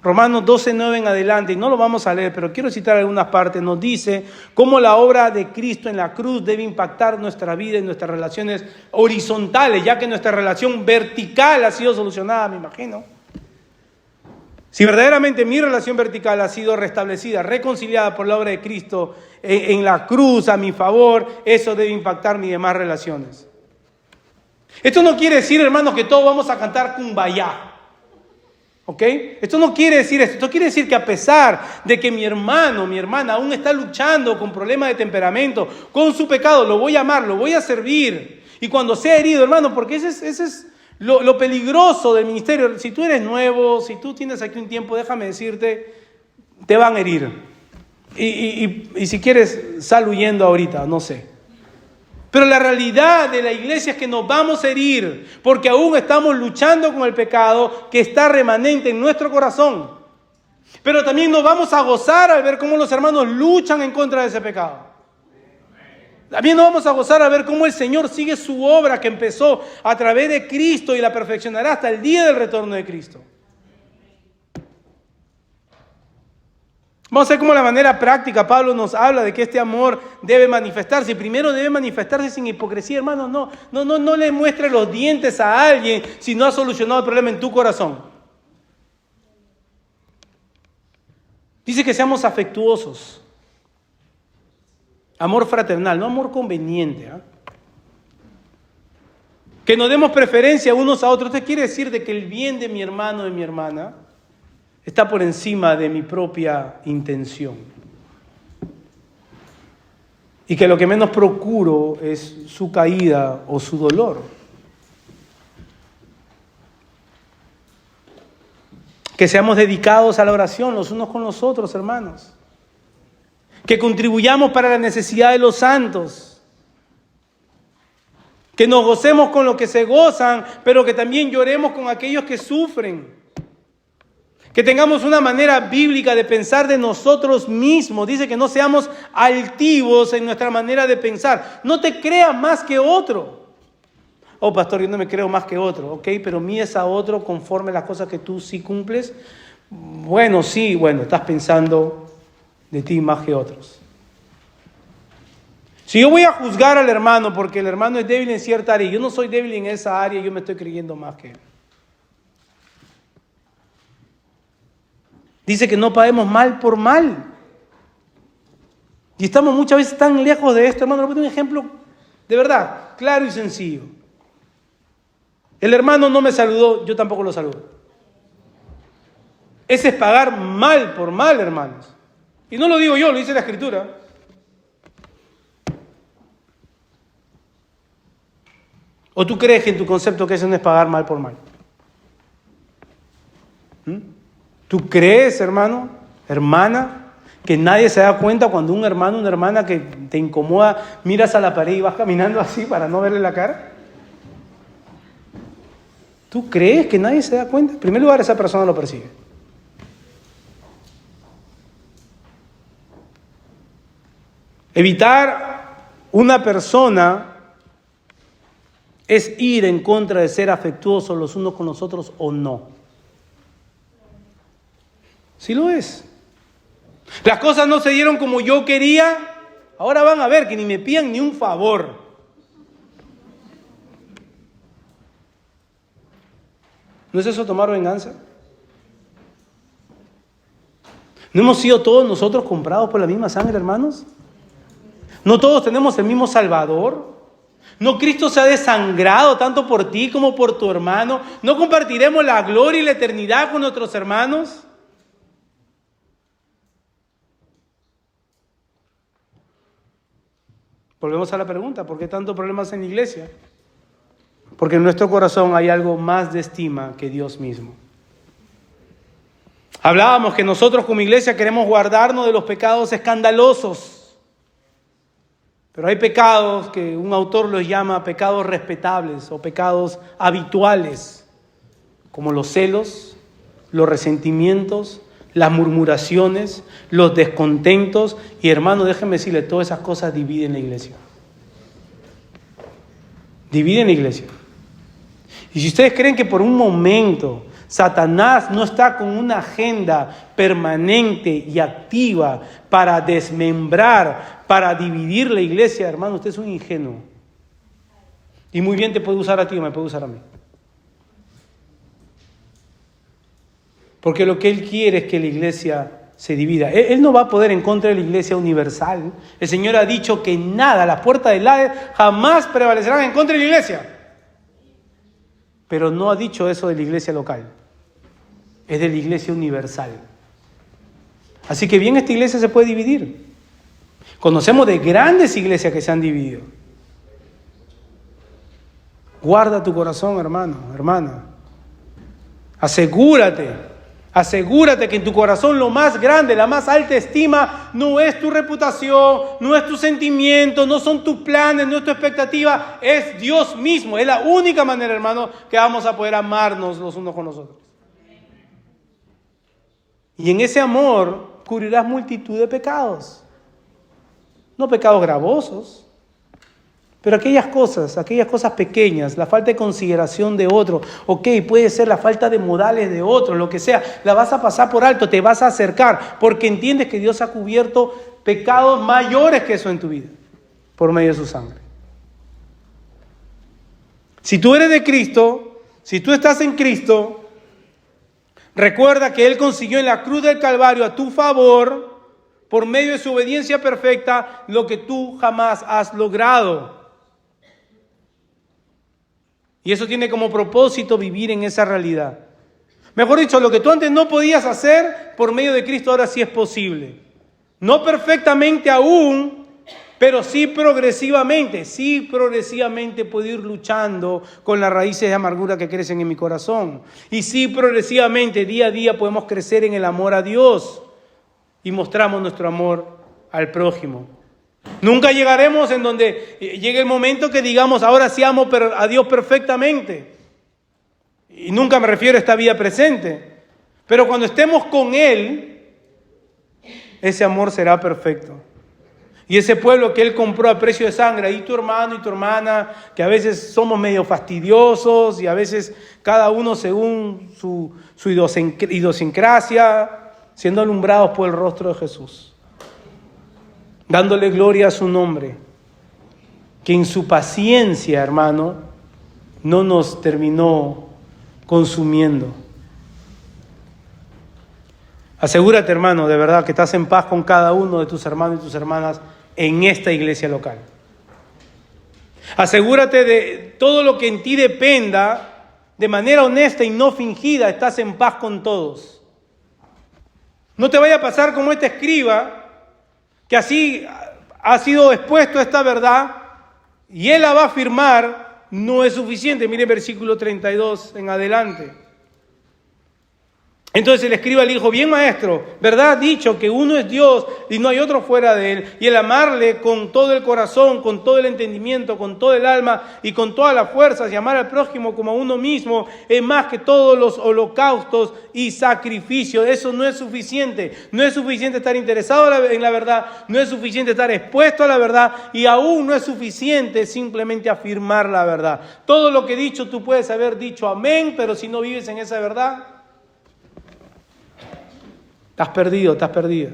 Romanos 12:9 en adelante, y no lo vamos a leer, pero quiero citar algunas partes, nos dice cómo la obra de Cristo en la cruz debe impactar nuestra vida y nuestras relaciones horizontales, ya que nuestra relación vertical ha sido solucionada, me imagino. Si verdaderamente mi relación vertical ha sido restablecida, reconciliada por la obra de Cristo en la cruz a mi favor, eso debe impactar mis demás relaciones. Esto no quiere decir, hermanos, que todos vamos a cantar Kumbaya. ¿Ok? Esto no quiere decir esto. Esto quiere decir que a pesar de que mi hermano, mi hermana aún está luchando con problemas de temperamento, con su pecado, lo voy a amar, lo voy a servir. Y cuando sea herido, hermano, porque ese es lo peligroso del ministerio. Si tú eres nuevo, si tú tienes aquí un tiempo, déjame decirte, te van a herir. Y si quieres, sal huyendo ahorita, no sé. Pero la realidad de la iglesia es que nos vamos a herir porque aún estamos luchando con el pecado que está remanente en nuestro corazón. Pero también nos vamos a gozar al ver cómo los hermanos luchan en contra de ese pecado. También nos vamos a gozar al ver cómo el Señor sigue su obra que empezó a través de Cristo y la perfeccionará hasta el día del retorno de Cristo. Vamos a ver cómo de manera práctica Pablo nos habla de que este amor debe manifestarse. Y primero debe manifestarse sin hipocresía, hermano. No le muestres los dientes a alguien si no has solucionado el problema en tu corazón. Dice que seamos afectuosos. Amor fraternal, no amor conveniente. Que nos demos preferencia unos a otros. Esto quiere decir de que el bien de mi hermano y mi hermana está por encima de mi propia intención. Y que lo que menos procuro es su caída o su dolor. Que seamos dedicados a la oración los unos con los otros, hermanos. Que contribuyamos para la necesidad de los santos. Que nos gocemos con los que se gozan, pero que también lloremos con aquellos que sufren. Que tengamos una manera bíblica de pensar de nosotros mismos. Dice que no seamos altivos en nuestra manera de pensar. No te creas más que otro. Oh, pastor, yo no me creo más que otro. Ok, pero mides a otro conforme a las cosas que tú sí cumples. Bueno, sí, estás pensando de ti más que otros. Si yo voy a juzgar al hermano porque el hermano es débil en cierta área y yo no soy débil en esa área, yo me estoy creyendo más que él. Dice que no paguemos mal por mal. Y estamos muchas veces tan lejos de esto, hermano. Le voy a dar un ejemplo de verdad, claro y sencillo. El hermano no me saludó, yo tampoco lo saludo. Ese es pagar mal por mal, hermanos. Y no lo digo yo, lo dice la Escritura. ¿O tú crees que en tu concepto que eso no es pagar mal por mal? ¿Tú crees, hermano, hermana, que nadie se da cuenta cuando un hermano, una hermana que te incomoda, miras a la pared y vas caminando así para no verle la cara? ¿Tú crees que nadie se da cuenta? En primer lugar, esa persona lo percibe. Evitar una persona es ir en contra de ser afectuosos los unos con los otros o no. Sí lo es. Las cosas no se dieron como yo quería. Ahora van a ver que ni me pidan ni un favor. ¿No es eso tomar venganza? ¿No hemos sido todos nosotros comprados por la misma sangre, hermanos? ¿No todos tenemos el mismo Salvador? ¿No Cristo se ha desangrado tanto por ti como por tu hermano? ¿No compartiremos la gloria y la eternidad con nuestros hermanos? Volvemos a la pregunta, ¿por qué tantos problemas en la iglesia? Porque en nuestro corazón hay algo más de estima que Dios mismo. Hablábamos que nosotros como iglesia queremos guardarnos de los pecados escandalosos. Pero hay pecados que un autor los llama pecados respetables o pecados habituales, como los celos, los resentimientos, las murmuraciones, los descontentos. Y hermano, déjenme decirle, todas esas cosas dividen la iglesia. Dividen la iglesia. Y si ustedes creen que por un momento Satanás no está con una agenda permanente y activa para desmembrar, para dividir la iglesia, hermano, usted es un ingenuo. Y muy bien te puede usar a ti o me puede usar a mí. Porque lo que Él quiere es que la iglesia se divida. Él no va a poder en contra de la iglesia universal. El Señor ha dicho que nada, las puertas del Hades jamás prevalecerán en contra de la iglesia. Pero no ha dicho eso de la iglesia local. Es de la iglesia universal. Así que bien, esta iglesia se puede dividir. Conocemos de grandes iglesias que se han dividido. Guarda tu corazón, hermano, hermana. Asegúrate que en tu corazón lo más grande, la más alta estima, no es tu reputación, no es tu sentimiento, no son tus planes, no es tu expectativa, es Dios mismo. Es la única manera, hermano, que vamos a poder amarnos los unos con los otros. Y en ese amor cubrirás multitud de pecados. No pecados gravosos, pero aquellas cosas pequeñas, la falta de consideración de otro, puede ser la falta de modales de otro, lo que sea, la vas a pasar por alto, te vas a acercar, porque entiendes que Dios ha cubierto pecados mayores que eso en tu vida, por medio de su sangre. Si tú eres de Cristo, si tú estás en Cristo, recuerda que Él consiguió en la cruz del Calvario a tu favor, por medio de su obediencia perfecta, lo que tú jamás has logrado. Y eso tiene como propósito vivir en esa realidad. Mejor dicho, lo que tú antes no podías hacer, por medio de Cristo ahora sí es posible. No perfectamente aún, pero sí progresivamente. Sí progresivamente puedo ir luchando con las raíces de amargura que crecen en mi corazón. Y sí progresivamente, día a día, podemos crecer en el amor a Dios. Y mostramos nuestro amor al prójimo. Nunca llegaremos en donde llegue el momento que digamos, ahora sí amo a Dios perfectamente. Y nunca me refiero a esta vida presente. Pero cuando estemos con Él, ese amor será perfecto. Y ese pueblo que Él compró a precio de sangre, y tu hermano y tu hermana, que a veces somos medio fastidiosos y a veces cada uno según su idiosincrasia, siendo alumbrados por el rostro de Jesús. Dándole gloria a su nombre, que en su paciencia, hermano, no nos terminó consumiendo. Asegúrate, hermano, de verdad que estás en paz con cada uno de tus hermanos y tus hermanas en esta iglesia local. Asegúrate de todo lo que en ti dependa, de manera honesta y no fingida, estás en paz con todos. No te vaya a pasar como este escriba, que así ha sido expuesto a esta verdad, y él la va a afirmar, no es suficiente. Mire versículo 32 en adelante. Entonces el escriba le dijo, bien maestro, ¿verdad? Dicho que uno es Dios y no hay otro fuera de él, y el amarle con todo el corazón, con todo el entendimiento, con todo el alma y con todas las fuerzas, y amar al prójimo como a uno mismo, es más que todos los holocaustos y sacrificios. Eso no es suficiente. No es suficiente estar interesado en la verdad, no es suficiente estar expuesto a la verdad, y aún no es suficiente simplemente afirmar la verdad. Todo lo que he dicho tú puedes haber dicho amén, pero si no vives en esa verdad, estás perdido, estás perdida.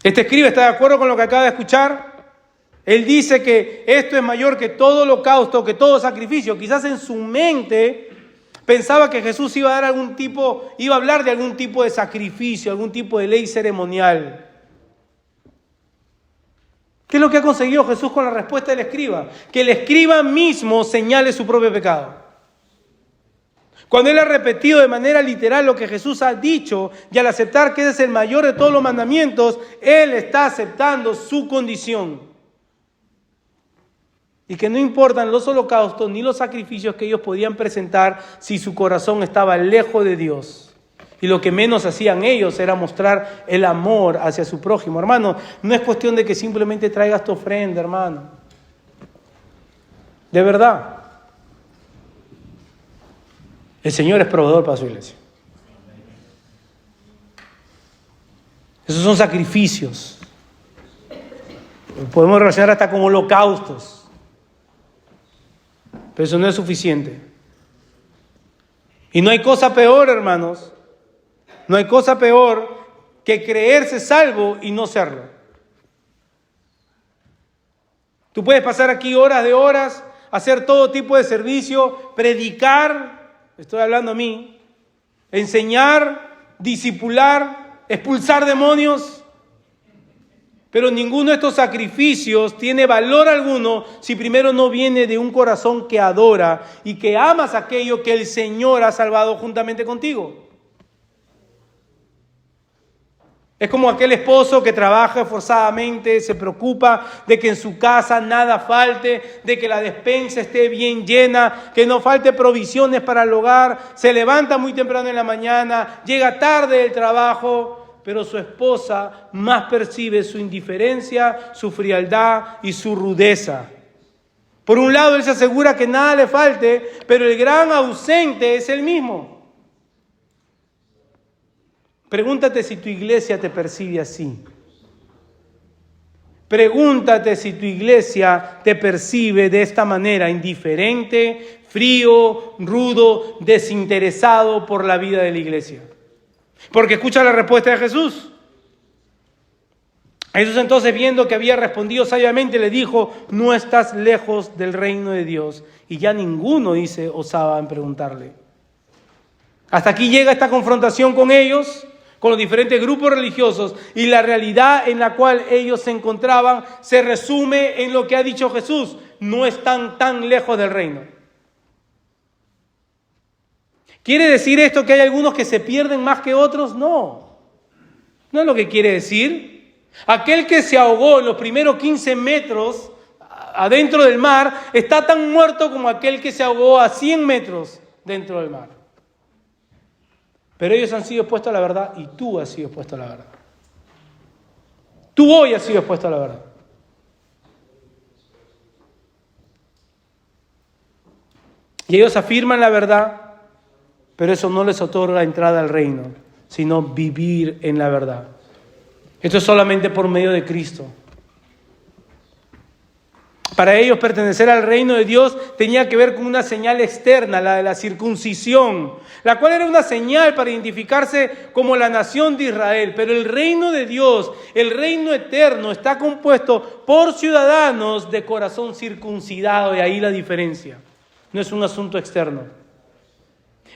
Este escriba está de acuerdo con lo que acaba de escuchar. Él dice que esto es mayor que todo holocausto, que todo sacrificio. Quizás en su mente pensaba que Jesús iba a hablar de algún tipo de sacrificio, algún tipo de ley ceremonial. ¿Qué es lo que ha conseguido Jesús con la respuesta del escriba? Que el escriba mismo señale su propio pecado. Cuando él ha repetido de manera literal lo que Jesús ha dicho, y al aceptar que ese es el mayor de todos los mandamientos, él está aceptando su condición. Y que no importan los holocaustos ni los sacrificios que ellos podían presentar si su corazón estaba lejos de Dios. Y lo que menos hacían ellos era mostrar el amor hacia su prójimo. Hermano, no es cuestión de que simplemente traigas tu ofrenda, hermano. De verdad. El Señor es proveedor para su iglesia. Esos son sacrificios. Podemos relacionar hasta con holocaustos. Pero eso no es suficiente. Y no hay cosa peor, hermanos. No hay cosa peor que creerse salvo y no serlo. Tú puedes pasar aquí horas de horas, hacer todo tipo de servicio, predicar. Estoy hablando a mí, enseñar, discipular, expulsar demonios, pero ninguno de estos sacrificios tiene valor alguno si primero no viene de un corazón que adora y que amas aquello que el Señor ha salvado juntamente contigo. Es como aquel esposo que trabaja esforzadamente, se preocupa de que en su casa nada falte, de que la despensa esté bien llena, que no falte provisiones para el hogar, se levanta muy temprano en la mañana, llega tarde del trabajo, pero su esposa más percibe su indiferencia, su frialdad y su rudeza. Por un lado, él se asegura que nada le falte, pero el gran ausente es él mismo. Pregúntate si tu iglesia te percibe así. Pregúntate si tu iglesia te percibe de esta manera, indiferente, frío, rudo, desinteresado por la vida de la iglesia. Porque escucha la respuesta de Jesús. Jesús entonces, viendo que había respondido sabiamente, le dijo, no estás lejos del reino de Dios. Y ya ninguno, osaba en preguntarle. Hasta aquí llega esta confrontación con ellos, con los diferentes grupos religiosos, y la realidad en la cual ellos se encontraban se resume en lo que ha dicho Jesús: no están tan lejos del reino. ¿Quiere decir esto que hay algunos que se pierden más que otros? No, no es lo que quiere decir. Aquel que se ahogó en los primeros 15 metros adentro del mar está tan muerto como aquel que se ahogó a 100 metros dentro del mar. Pero ellos han sido expuestos a la verdad y tú has sido expuesto a la verdad. Tú hoy has sido expuesto a la verdad. Y ellos afirman la verdad, pero eso no les otorga entrada al reino, sino vivir en la verdad. Esto es solamente por medio de Cristo. Para ellos pertenecer al reino de Dios tenía que ver con una señal externa, la de la circuncisión, la cual era una señal para identificarse como la nación de Israel. Pero el reino de Dios, el reino eterno, está compuesto por ciudadanos de corazón circuncidado, y ahí la diferencia. No es un asunto externo.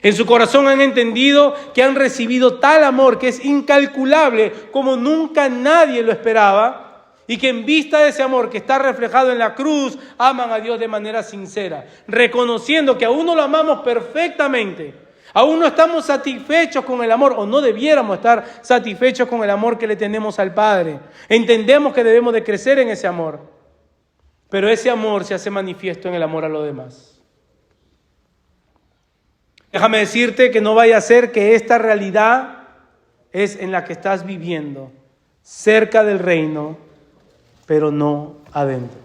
En su corazón han entendido que han recibido tal amor que es incalculable como nunca nadie lo esperaba, y que en vista de ese amor que está reflejado en la cruz, aman a Dios de manera sincera, reconociendo que aún no lo amamos perfectamente, aún no estamos satisfechos con el amor, o no debiéramos estar satisfechos con el amor que le tenemos al Padre. Entendemos que debemos de crecer en ese amor, pero ese amor se hace manifiesto en el amor a los demás. Déjame decirte que no vaya a ser que esta realidad es en la que estás viviendo, cerca del reino, pero no adentro.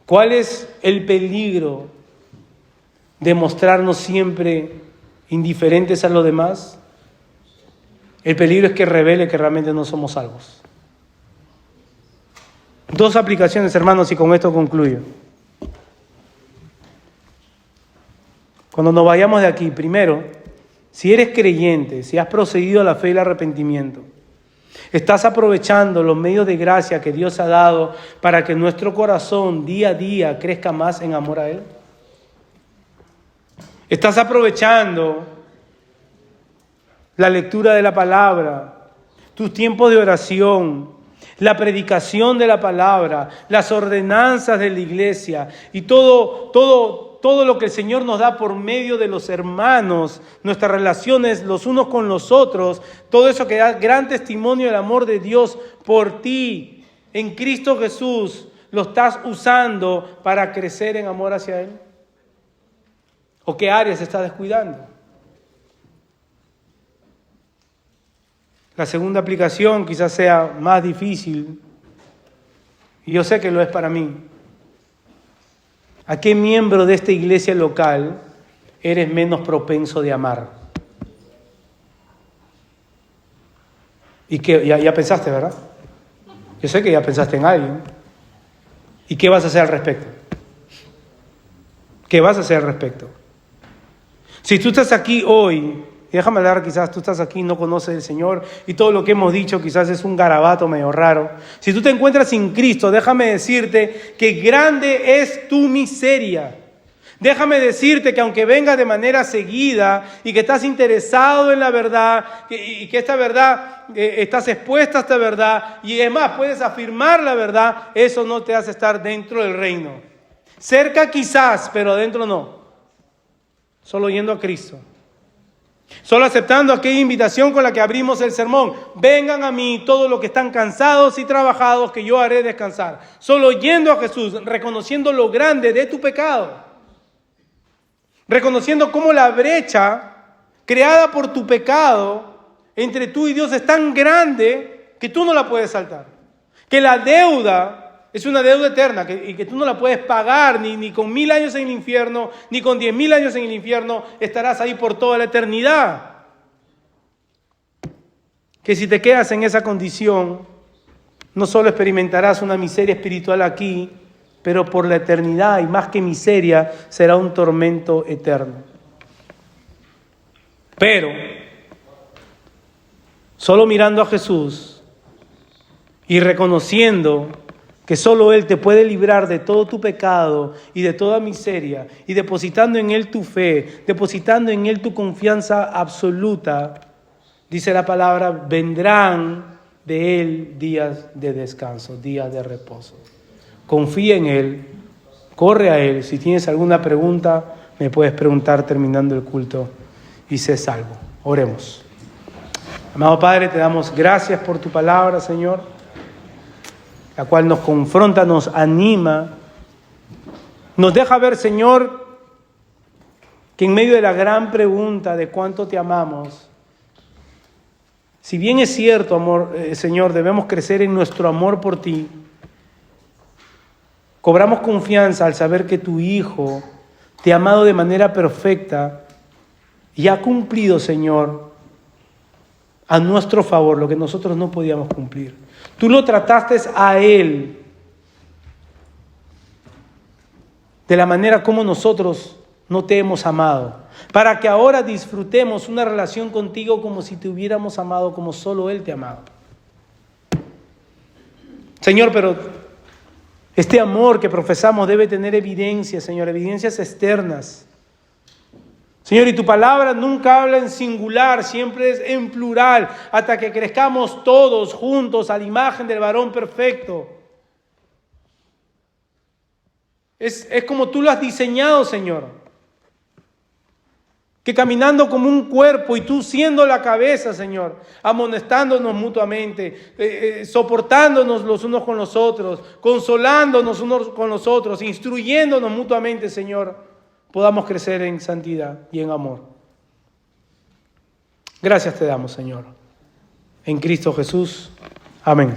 ¿Cuál es el peligro de mostrarnos siempre indiferentes a los demás? El peligro es que revele que realmente no somos salvos. 2 aplicaciones, hermanos, y con esto concluyo. Cuando nos vayamos de aquí, primero, si eres creyente, si has procedido a la fe y el arrepentimiento, ¿estás aprovechando los medios de gracia que Dios ha dado para que nuestro corazón día a día crezca más en amor a Él? ¿Estás aprovechando la lectura de la palabra, tus tiempos de oración, la predicación de la palabra, las ordenanzas de la iglesia y todo lo que el Señor nos da por medio de los hermanos, nuestras relaciones los unos con los otros, todo eso que da gran testimonio del amor de Dios por ti en Cristo Jesús, lo estás usando para crecer en amor hacia Él? ¿O qué áreas estás descuidando? La segunda aplicación quizás sea más difícil, y yo sé que lo es para mí. ¿A qué miembro de esta iglesia local eres menos propenso de amar? Y que ya pensaste, ¿verdad? Yo sé que ya pensaste en alguien. ¿Y qué vas a hacer al respecto? ¿Qué vas a hacer al respecto? Si tú estás aquí hoy, y déjame hablar, quizás tú estás aquí y no conoces al Señor y todo lo que hemos dicho quizás es un garabato medio raro. Si tú te encuentras sin Cristo, déjame decirte que grande es tu miseria. Déjame decirte que aunque venga de manera seguida y que estás interesado en la verdad y que esta verdad, estás expuesta a esta verdad y además puedes afirmar la verdad, eso no te hace estar dentro del reino. Cerca quizás, pero adentro no. Solo yendo a Cristo. Solo aceptando aquella invitación con la que abrimos el sermón. Vengan a mí todos los que están cansados y trabajados, que yo haré descansar. Solo yendo a Jesús, reconociendo lo grande de tu pecado. Reconociendo cómo la brecha creada por tu pecado entre tú y Dios es tan grande que tú no la puedes saltar. Que la deuda es una deuda eterna y que tú no la puedes pagar ni con 1000 años en el infierno, ni con 10.000 años en el infierno. Estarás ahí por toda la eternidad. Que si te quedas en esa condición, no solo experimentarás una miseria espiritual aquí, pero por la eternidad, y más que miseria, será un tormento eterno. Pero, solo mirando a Jesús y reconociendo que solo Él te puede librar de todo tu pecado y de toda miseria, y depositando en Él tu fe, depositando en Él tu confianza absoluta, dice la palabra, vendrán de Él días de descanso, días de reposo. Confía en Él, corre a Él. Si tienes alguna pregunta, me puedes preguntar terminando el culto y sé salvo. Oremos. Amado Padre, te damos gracias por tu palabra, Señor, la cual nos confronta, nos anima, nos deja ver, Señor, que en medio de la gran pregunta de cuánto te amamos, si bien es cierto, amor, Señor, debemos crecer en nuestro amor por ti, cobramos confianza al saber que tu Hijo te ha amado de manera perfecta y ha cumplido, Señor, a nuestro favor lo que nosotros no podíamos cumplir. Tú lo trataste a Él de la manera como nosotros no te hemos amado, para que ahora disfrutemos una relación contigo como si te hubiéramos amado, como solo Él te ha amado. Señor, pero este amor que profesamos debe tener evidencias, Señor, evidencias externas. Señor, y tu palabra nunca habla en singular, siempre es en plural, hasta que crezcamos todos juntos a la imagen del varón perfecto. Es como tú lo has diseñado, Señor. Que caminando como un cuerpo y tú siendo la cabeza, Señor, amonestándonos mutuamente, soportándonos los unos con los otros, consolándonos unos con los otros, instruyéndonos mutuamente, Señor, podamos crecer en santidad y en amor. Gracias te damos, Señor. En Cristo Jesús. Amén.